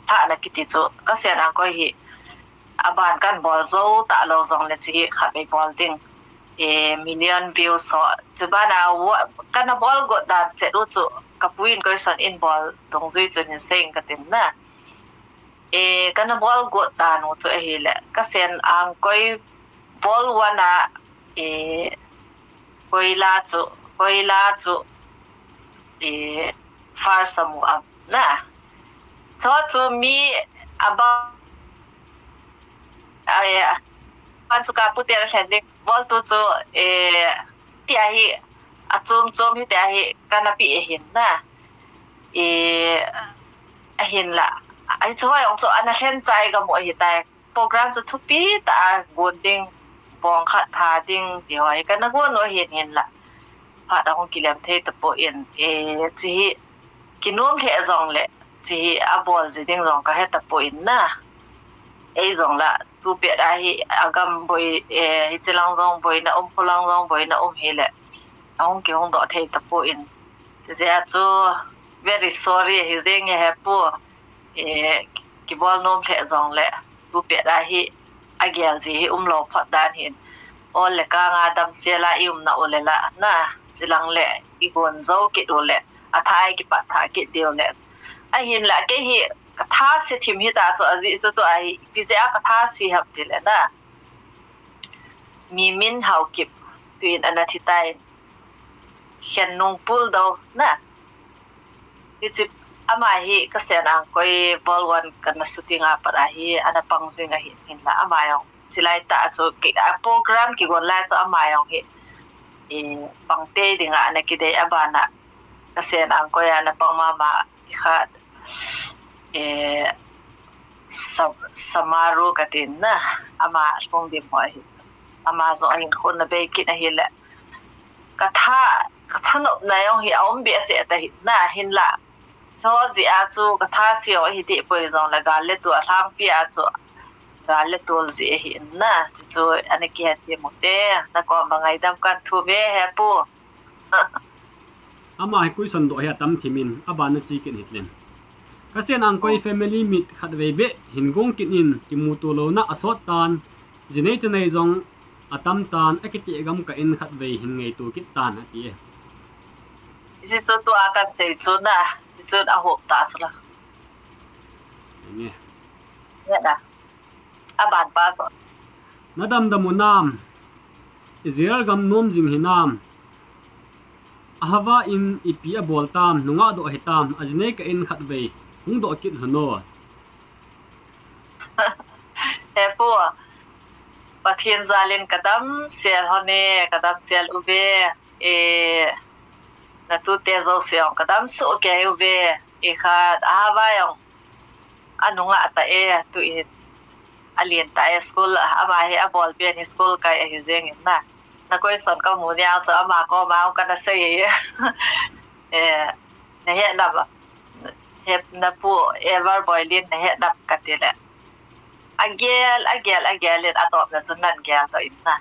tha na kiti chu kasen ang koi hi aban kan bol zo ta lo zong le chi khat ve bol ding million views so chubana kana bol go da che ru chu kapuin ko son in bol dong zui chun in seng katin na kana bol go ta no chu hi le kasen ang koi bol wana koila chu far samu ab na so to me about aya pansuka putel hende bol tu chu ti ahi achum chom hi ti ahi kana pi hin na ahin la ai chu ai ong chu an hlen chai ga mo hi tai program chu thupi ta gon ding bong khat tha ding ti hoi kan na gon no hin la pha da hong kilem the ta po in chi kinom he zong le chi a bol ji ding zong ka he ta po in na zong la tu pe da hi agam boi hi chilang zong boi na phulang zong boi na hi le ong ki hong do the ta po in se chu very sorry hi zeng he po ki bol nom the zong le tu pe da hi agel ji hi lo phat dan hin ol le ka nga dam se la na ole la na chilang le i gon zo ki do le a thai ki pa tha ki dio le a hin la ke hi ka tha se thim hi ta chu aji chu to ai pi je a ka tha si hap ti le na mi min hau kip tuin anathi tai hian nung pul do na ti chip ama hi ka sen ang koi bol wan kan shootinga para hi ana pangjinga hi hin la ama yong chilai ta chu ki program ki gon la chu ama yong hi pangte dinga ana ki dei abana ka sen ang koi ana pangmama khat samaru katin na ama kung di mo hi ama zo hin khon na be ki na hi la ka tha no na yong hi aum be se ta hi na hin la cho ji a chu ka tha si o hi ti poi zong la ga le tu a thang pi a chu ga le tol ji hi na chu ana ki ha ti mo te na ko mangai dam kan thu be he pu ama ai kui son do he tam thimin abana chi kin hitlen kasen ang koi family meet khat ve be hingong kinin kimutu lo na asot tan jinei chenei zong atam tan ekiti gam ka in khat ve hin ngei tu kit tan ati ji chu tu a kan sei chu na ji chu a hop ta chu la nge ya da a ban pa so nadam damunam izir gam nom jing hinam ahwa in ipi a bol tam nunga do hitam ajne ka in khat ve hung do kit hno he po pathian zalin kadam sel hone kadam sel ube na tu te zo seong kadam su ke ube khat ahwa yong anunga ta tu in alien ta school ama he a bol pian school kai a hizeng na na koi son ka mu nya cho ama ko ma ka na sei na he na ba he na pu ever boilin na he na ka ti le agel len atop na chun nan gel to in na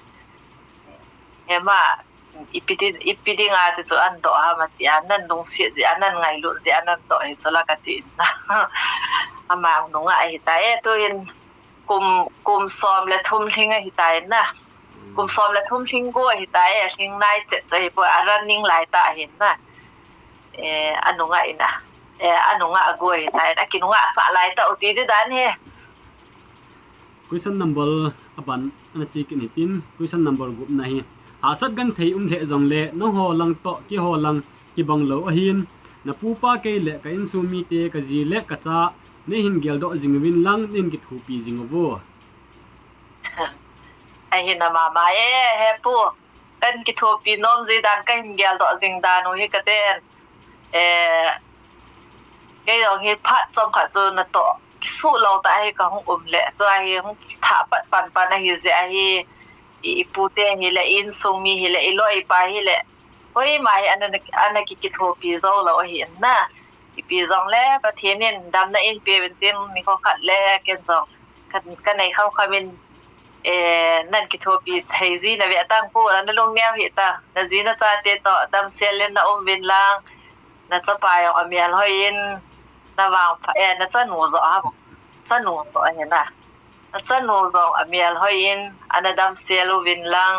he ma ipidi nga chu an do ha ma ti an nan dong si ji an nan ngai lu ji an nan to he chola ka ti na ama nunga ai ta to in kum som le thum thing hi tai na kum som le thum thing go hi tai thing nai che chei po running lai ta hin na anunga ina anunga agoi tai na kinunga sa lai ta uti de dan he question number aban ana chi kin hitin question number gup na hi asat gan thei le jong le no ho lang to ki ho lang ki bang lo a hin na pu pa ke le ka in su mi te ka ji le ka cha ne hin gel do jingwin lang nin ki thu pi jingobo ai hin ma ma he pu kan ki thu pi nom ji dan kan gel do jing dan no hi ka ten cái dòng hi phát trong cả chỗ là to su lâu tại hay có không lệ tôi hay không thả bận bận bận hay gì hay ipute hi le in sung mi hi le iloi pa hi le hoi mai anh ki thu pi zo lo hi na pi zong le pa thienin dam na in pe ben tin mi ko khat le ken zong kan nei khau khamin nan ki thu pi thai ji na ve tang pu na long neo hi ta na ji na cha te to dam sel le na win lang na cha pa yo amial hoin na wang pha na cha nu zo ha cha nu zo hi na cha nu zo amial hoin anadam sel win lang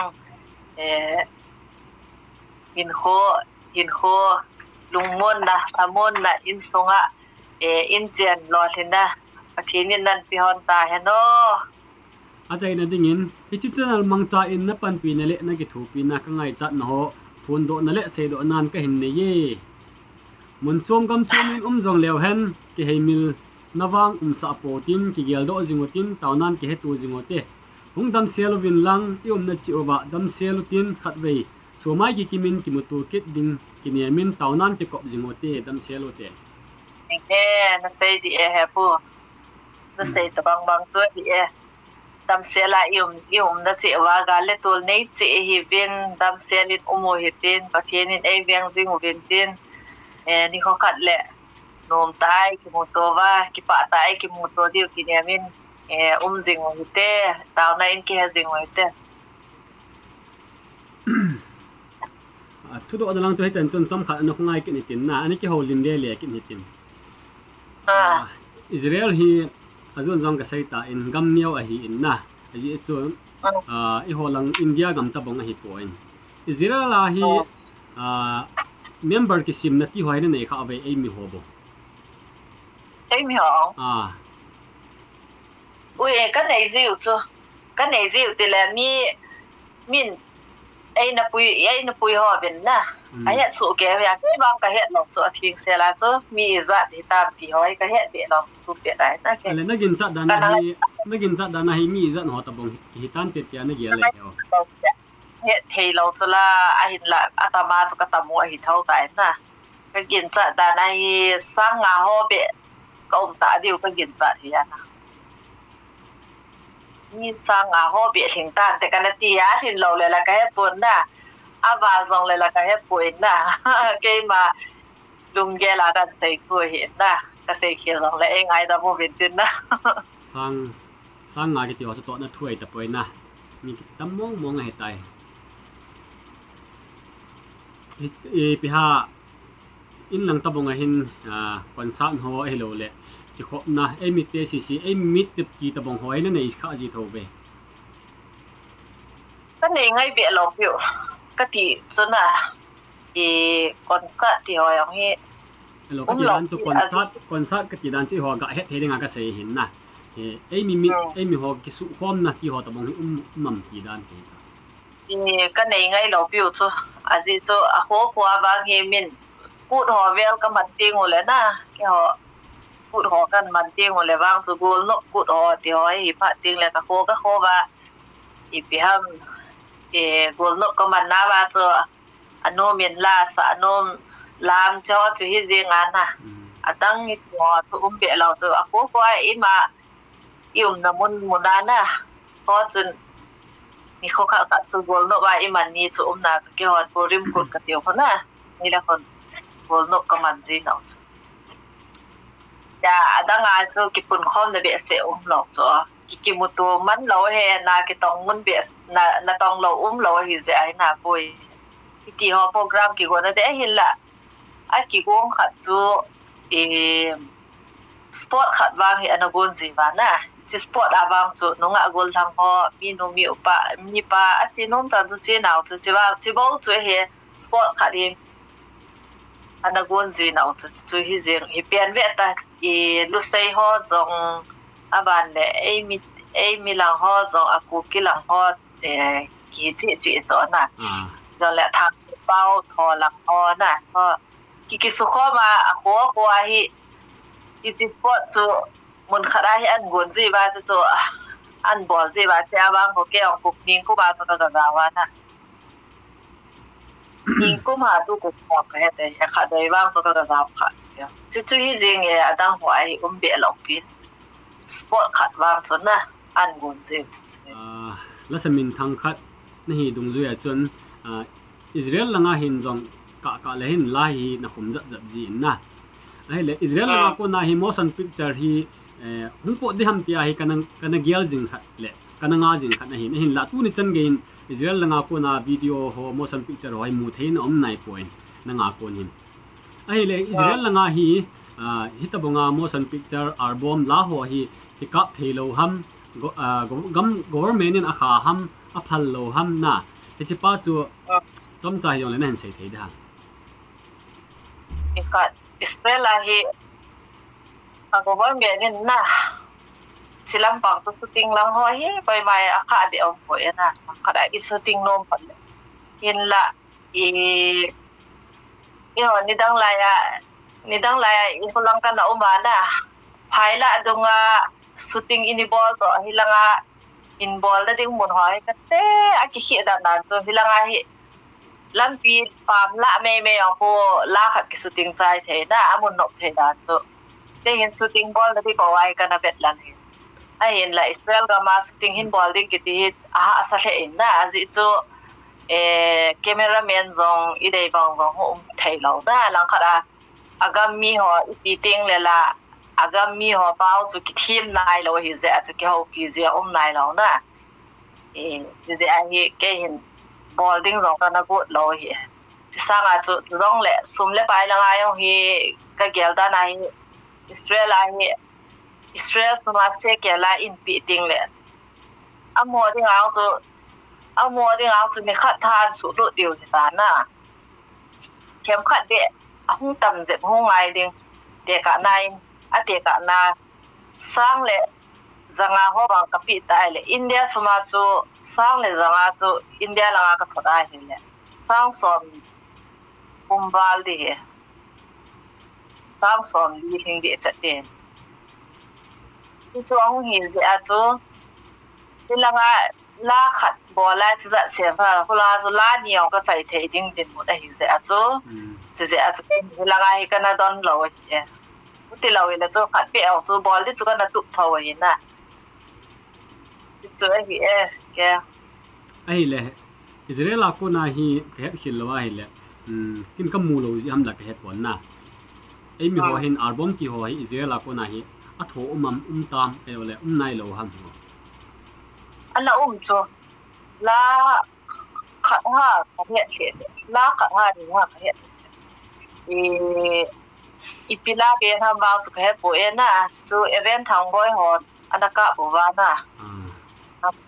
in ho lungmon na tamon na in sunga in chen lo thina pathinin nan pi hon ta heno ajai na dingin hichi channel mangcha in na pan pi na le na ki thu pi na ka ngai chat na ho phun do na le se do nan ka hin ne ye mun chom kam chom in jong lew hen ki heimil nawang sa po tin ki gel do jingotin tawnan ki hetu jingote hungdam selovin lang iom na chi oba dam selutin khatwei somai ki kimin kimutu kit ding kiniamin tawnan ki kop jingote dam selote na sei di he pu ta sei ta bang chu hi e dam se la yum da che wa ga le tol nei che hi vin dam se lin umo hi tin pathian in ei veng jing u vin tin ni kho khat le nom tai ki mu to wa ki pa tai ki mu to diu ki ne min jing u te taw na in ki ha jing u te thu do lang to chen chon chom khat an khongai ki ni tin na ani ki holin le ki ni tin Israel hi azun jong ka sai ta in gam niaw a hi in na ji chu i holang India gam ta bong a hi point Israel la hi member ki sim na ti hoi na nei kha ave ei mi ho bo ei mi ho ui cái này dịu thì là min ai na pui ho bên na ai hết số cái việc cái bang cái hết lộc chỗ thiêng xe là chỗ mi dạ thì tam thì hỏi cái hết bị lộc số bị đấy na cái là nó gin chặt đàn này mi dạ họ tập bông hi tan tiệt cái nó gì lại hết thì lộc chỗ là ai là atama chỗ cái tamo ai thâu cái na cái gin chặt đàn này sang ngà ho bị công ta điều cái gin chặt thì na mi sang ngà ho bị thỉnh tanแต่กันตีá thì lộc lại là cái hết buồn na và dòng lại là cái hết buồn na cái mà đúng cái là cái xây thôi hiện na cái xây kia dòng lại ngay đó vô bên tin na sang ngay cái tiểu cho nó thuê tập buồn na mình tắm mong ngày tay bị ha in lang tabong ahin quan sát ho hello le ki khop na emit te si emit tip ki tabong hoi na nei kha ji tho ve cái này ngay bị lộc hiệu cái thì chỗ nào thì quan sát thì hỏi ông ấy hello cái đàn cho quan sát cái đàn chỉ ho ga hết thế nga ka sei hin na emi ho ki su khom na ki ho tabong mam ki đàn thế thì cái này ngay lộc hiệu cho gì cho ho hoa vang he min cút họ về cái mặt tiền của lên na cái họ cút họ cái mặt tiền của lên vang số gol nó cút họ thì họ thì phát tiền là cái kho và thì bị ham thì gol nó cái mặt na và cho anh nôm miền la sa anh nôm làm cho chú hi riêng anh à tăng như họ cho bị lâu cho kho ấy mà yêu là muốn đàn na có chừng ni kho khát cho gol nó và mà ni cho na cho cái họ có rim cút cái tiêu con na ni là con gol no kamanzi no ya adanga so ki pun khom na be se lo so ki mutu man lo he na ki tong mun be na tong lo lo hi ze ai na boy ki ho program ki go na de hin la a ki gong khat chu sport khat wang hi anagon zi wa na chi sport awang chu nonga gol thang ho mi no mi upa mi pa a chi nom tan chu chi naw chu chi wa chi bo chu he sport khat hi anh gon gì nào chú hi riêng hi biên vẽ ta lu say ho dòng bạn để mi lang ho dòng aku ki lang ho để kỳ chị chỗ nè rồi lại thằng bao thò lang ho nè cho kỳ số kho mà aku hi chi sport chú muốn khara hi anh gon gì ba chú anh bỏ gì ba cha bang có cái ông cục nhìn của ba cho cái zawa nè nhìn cũng mà tôi cũng học cái đấy, khá đấy vang số cái giáo khá chứ, chứ hi riêng cái đang hỏi bị lộc biến, sport khá vang số na, ăn ngon gì. Là xem mình thằng khát, này đúng rồi chun, Israel là ngay hình dòng cả là hình là hi na cũng rất gì na, hay là Israel là cô na hi motion picture hi, không có đi ham tia hi cái năng gear zing khát lệ, cái năng ngã zing khát na hi, hình là tu ni chân gain Israel là ngako na video ho motion picture ho mu thein nai point na ngako hin ai le Israel là nga hi hitabonga motion picture album la ho hi tikap thelo ham government in akha ham aphal lo ham na chi pa chu tom chai yong le nan sei thei da Israel là hi government in na silang bang tu shooting lang ho hi pai mai akha de om po na kada is shooting nom pa hin la yo ni dang la ya ko lang kan na umana phai la dunga shooting in ball to hilanga in ball da ding mun hoi ka te aki khi da nan so hilanga hi lampi pam la me ko la khat ki shooting chai the na amun nok the da so te hin shooting ball da bi ko wai kana bet lan hi ai in la Israel ga ma shooting hin ball ding kiti a asa le in na azi chu cameraman zong idei bang zong ho thei lo na lang khara agam mi ho iting le la agam mi ho pau chu ki thim nai lo hi ze chu ki ho ki ze nai lo na ji ze ai ke hin ball ding zong ka na gut lo hi ti sanga chu zong le sum le pai la ngai hi ka gel da nai Israel ai Israel suma se ke la in pi ting le amo ding ao chu mi khat than su lu tiu ni ta na kem khat de hung tam je hung ai ding te ka nai a te ka na sang le zanga ho bang ka pi tai le India suma chu sang le zanga chu India la ka thoda hi le sang som kumbal di he sang som li thing de cha te chu ang hi je a chu tilanga la khat bola chu za se sa hula zu la niaw ka chai thei ding din mu da hi je a chu je a chu tilanga hi kana don lo hi ti lo ile chu khat pe au chu bol di chu kana tu thaw hi na chu hi ke ai le Israel ko na hi ke khil lawa hi le kin kam mu lo ji ham la ke pon na ai mi ho hin album ki ho hi Israel ko na hi a tho tam e ole nai lo ham ho ala chu la khat ha ka he che la khat ha ni ha ka he ipila ke tham wang su he po e na chu event thang boy ho anaka bo wa na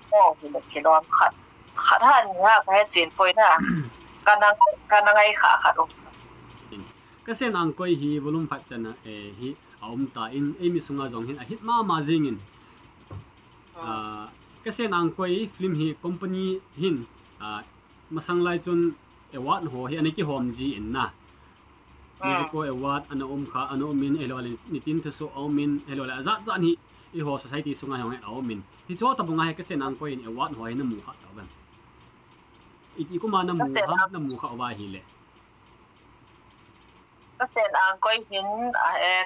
ko ni ke lon khat ha ni ha ka he chin poi na kana ngai khat chu ka sen ang koi hi volume 5 chana hi aum ta in emi sunga jong hin a hit ma jing in ka sen ang koi film hi company hin masang lai chun award ho hi ani ki hom ji in na musico award ana kha ana min elo nitin thu min elo la za za ni I ho society sunga hong au min hi cho ta bunga he ka sen ang koi in award ho hi na mu kha ta ban iti ko ma na mu kha wa hi le ka sen ang koi hin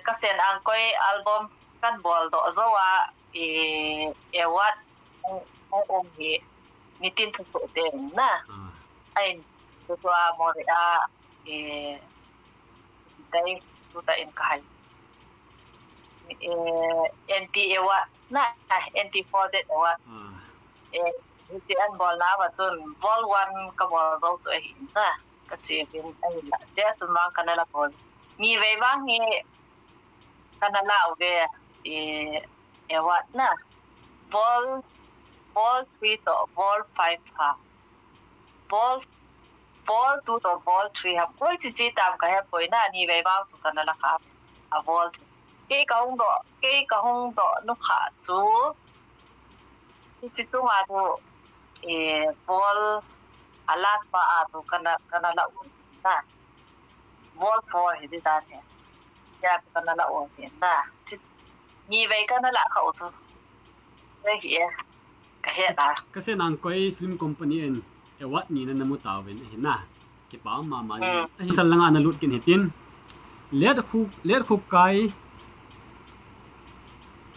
ka sen ang koi album kan bol do zowa award hi nitin thu te na ai chu wa mo ria dai tu ta in kai NT award na NT for that award chi an bol na ba chun bol 1 ka bol zo chu hi na ka chi bin ai la je chu ma kana la bol ni ve wang hi kana la ve award na ball 3 to ball 5 ha ball 2 to ball 3 ha ball chi tam ka he poi na ni ve wang chu kana la ka a ball ke ka hung do nu kha chu chi chu ma chu ball alas pa a chu kana la na ball 4 hi da ne ya kana la o na ni ve kana la ka chu hi ka he da ka sen ang koi film company en award ni na namu tawin hi na ki pa ma hi sal langa na lut kin hitin let khu kai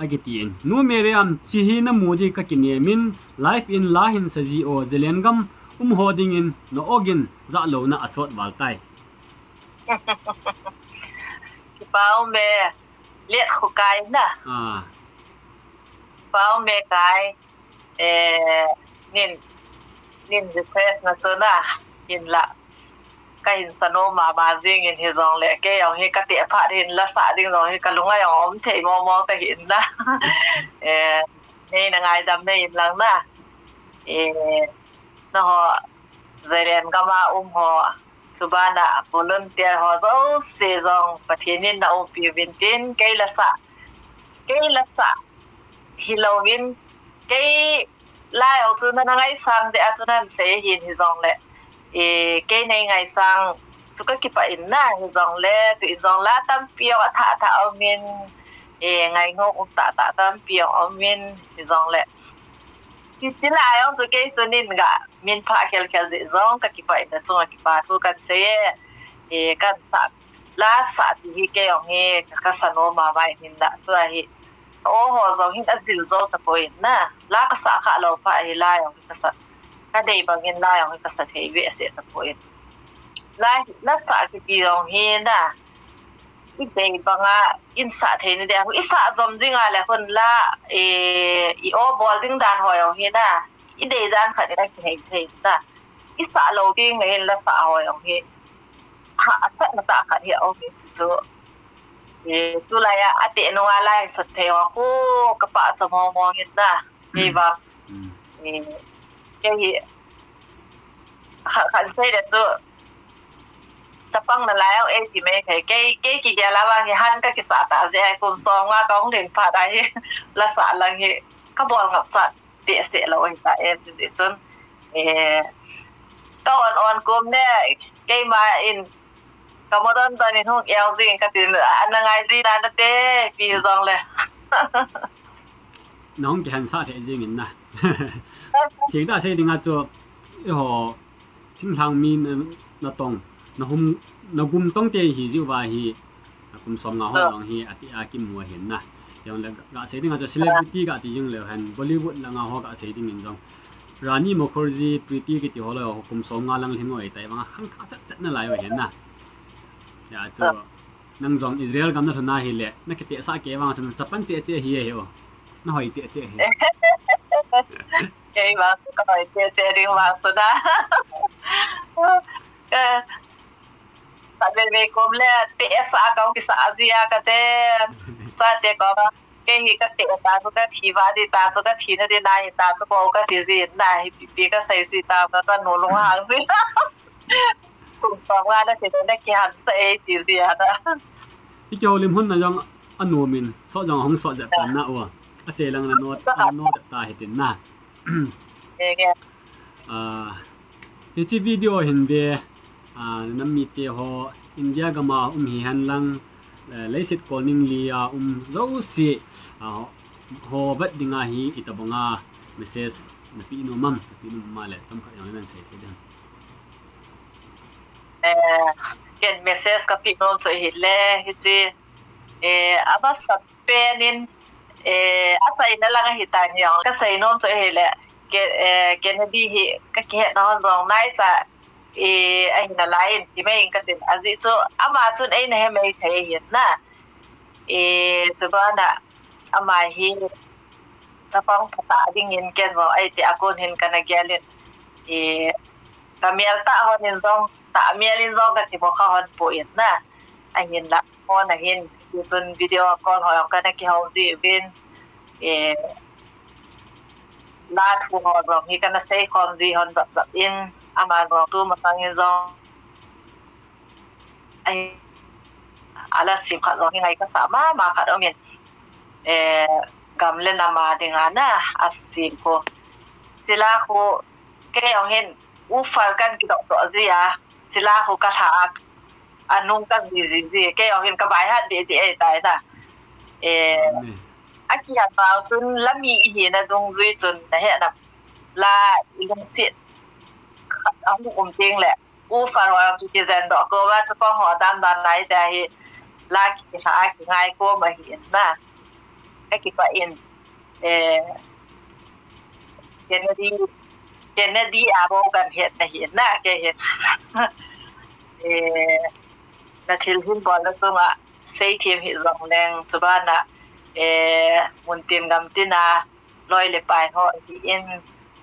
agitin nu meriam chi hi na mudi ka kinemin life in lahin saji o zelengam hoding in no ogin za lo na asot waltai ki pao me let khu kai na pao me kai nin request na chuna in la ka in sano ma jing in hi zong le ke yong hi ka te pha din la sa ding zong hi ka lunga yong om thei mo ta hin na nei na ngai dam nei in lang na na ho zairen ka ma ho subana volunteer ho zo se zong pathinin na pi vintin ke la sa hilowin ke lai au chu na ngai sang je a chu nan se hin hi zong le ke nei ngai sang chu ka ki pa in na hi zong le tu in zong la tam pio tha au min ngai ngo ta tam pio au min hi zong le ki chi lai au chu ke chu nin ga min pha kel ze zong ka ki pa in chu ki pa tu kan se kan sa la sa ti ke ong he ka sa no ma vai hin da tu hi โอ้โหสองหินอจิลโซตะโพยนะลากษาขะเราพะไอ้ลายของกษัตริย์ถ้าได้บางเงินลายของกษัตริย์เฮเวเสตะโพยลายลักษาคือปีรองเฮนะอีเดย์บางอ่ะอินสาเทนี่เดียวอิสาจอมจริงอะไรคนละอีโอบอลดิ้งดานหอยของเฮนะอีเดย์ดานขัดได้เฮนะอิสาโลกิ้งเห็นละสาหอยของเฮหาสัตว์มาตาขัดเฮโอเคจู่tulay ate no alay sa teo ko kapa sa momongin na di ba kaya kasi dito sa pang nalayaw di may kay kigalawan han ka kisata ay kung song nga kong din pa dahil lasa lang kabol ngap sa di se laway ta chun on kum ne kay ma in Kamutan tani hong LZ katin anang IZ na nate pizong le. Nong kihan sa te jing na. Thì ta sẽ đi ngắt cho họ thỉnh thoảng mình nó tông nó gum tông tiền hi diu và hi gum som ngao hong hi kim mua hiện na. Yang là gã sẽ đi ngắt cho celebrity gã thì yung leo han Bollywood là ngao ho gã sẽ đi mình dong. Rani Mukherjee pretty cái tiểu họ là gum som ngao lang hin ngồi tại bằng khăng khăng chắc nó lại hiện na. Ya cho nang zong Israel gam na thuna hi le na ke te sa ke wang san chapan che hi he o na hoi che he ke ba ko che ring wang so da ta be kom le te sa ka ki sa azia ka te sa te ko ba ke hi ka te ta so ka thi ba di ta so ka thi na de na hi ta so ko ka ti ji na hi pi ka sai ji ta ka cha no long hang si cũng sống ra nó sẽ đến cái hàng xe thì gì à đó. Cái kiểu lim hun là dòng ăn nuôi mình, so dòng không so dẹp tận na ủa, cái chế lăng là nó dẹp ta hết tiền na. Cái video hiện về nằm mít thì họ India gama hi han lang lấy sit calling lia dấu si họ bắt đi ngay hi itabanga message na pino mam le chăm khai yang nan sai thế đan. Ken message ka pinom so hile hiti aba sapenin atsai na lang hitan yang ka sai nom so hile ken di hi ka ke na rong nai cha ai na lain ti mai ka tin azi cho ama chun ai na he mai thai hi na chu ba na ama hi ta pang phata ding in ken zo ai ti akon hin kana gyalin kamial ta honin zong ta mielin zong ka ti mo kha hon po in na ai hin la on na hin chun video call ho ka na ki hausi bin la thu ho zong hi kana stay com ji hon zap in amazon tu masang in zong ai ala sim kha zong ngai ka sama ma kha do min gamle na ma dingana asim ko sila ko ke ong hin ufal kan ki dok to zia sila ko ka tha anung ka zi ke ong hin ka bai ha de ai tai na aki ha ba chun lami hi na dung zui chun na he na la ilung sit ông tiếng lệ u phật hòa kỳ dân đó cô ba cho con họ đam đam này thì là kỳ xã kỳ ngay cô mà hiện na cái kỳ phải in Kennedy à bố gần hiện là hiện na cái hiện là thiếu hụt bỏ là chung à xây thêm hiện rộng lên cho ba na muốn tiền gam tiền à lôi lệ bài họ thì in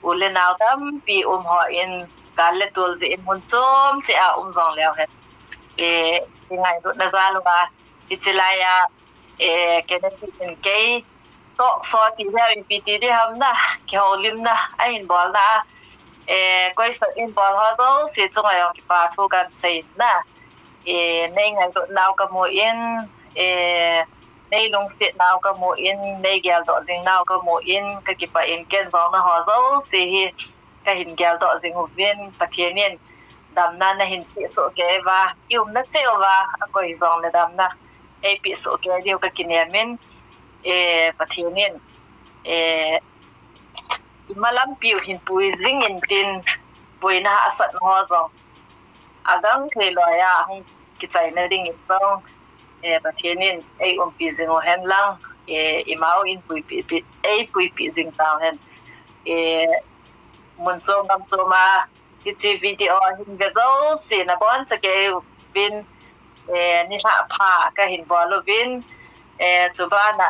u lên nào đâm bị họ inการเล่นตัวจีนมันจมจะเอาซองแล้วเหรอยังไงดูน่าจะรู้ว่าอิจฉาอย่าแกนั่นเป็นแกโตสอที่แล้วอินพีทีได้ทำนะแกเอาลิมนะไอ้อินบอลนะก็อิสอินบอลเขาจะเสียจงอะไรกี่ปาทุกันเสียนะในไงดูนาวกับมูอินในลงเสียนาวกับมูอินในเกลตัวจริงนาวกับมูอินก็กี่ปาอินเกนซองนะเขาจะเสียcái hình gel đó dinh hộp viên và thiên nhiên đam na hình bị sổ kế và yêu nó treo và coi dòng là đam na ai bị sổ kế điều cái kinh nghiệm và thiên nhiên mà làm biểu hình bùi dinh in tin bùi na asat hoa dòng agang khi loài không cái trái này đinh dòng và thiên nhiên ai bị dinh hoa hen lang imao in pui pi jing tao hen mun cho ngam cho ma ki video hin ga zo si na bon cha ke bin ni ha pha ka hin bo lo bin chu ba na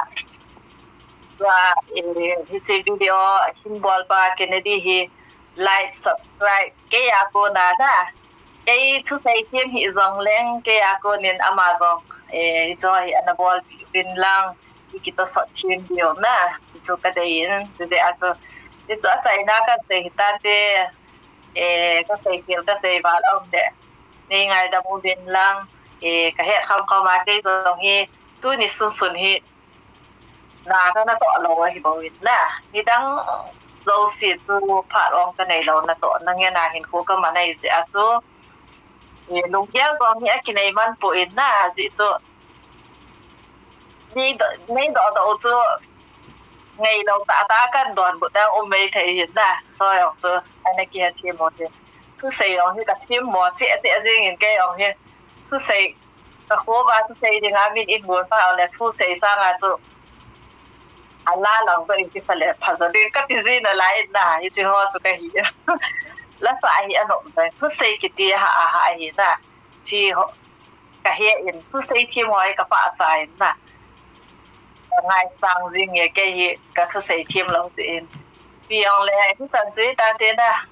wa hi video hin bol ba Kennedy hi like subscribe ke ya ko na da ke thu sai thêm hi zong leng ke ya ko nin Amazon cho hi anabol bin lang kita sot thêm điều na chu ka dei chu de a chu chu a chai na ka te ta te ka sai kil ka sai ba om de nei ngai da mu bin lang ka he kham kha ma ke zong hi tu ni sun sun hi na ka na to lo hi bo win na ni dang zo si chu pha rong ka nei lo na to na nge na hin ko ka ma nei se a chu lung kia zong hi a ki nei man po in na ji chu ni do chu ngày đầu ta cần đoàn bộ đang ôm mấy thể hiện ra rồi ông chứ anh ấy kia thêm một thế thứ xây ông thì cả thêm một trẻ riêng những cái ông here thứ xây cả khố ba thứ xây thì ngã mình ít muốn phải là thứ xây sang à chứ anh la lòng rồi cái sao lại phải rồi cái gì nó lại nà như thế họ cho cái gì là sai anh ông rồi thứ xây cái gì hạ hiện ra thì họ cái hiện thứ xây thêm một cái phá trái nà ngay sang riêng nghe cái thu xây thêm lâu gì vì ông lại cũng chẳng chú ý ta tên à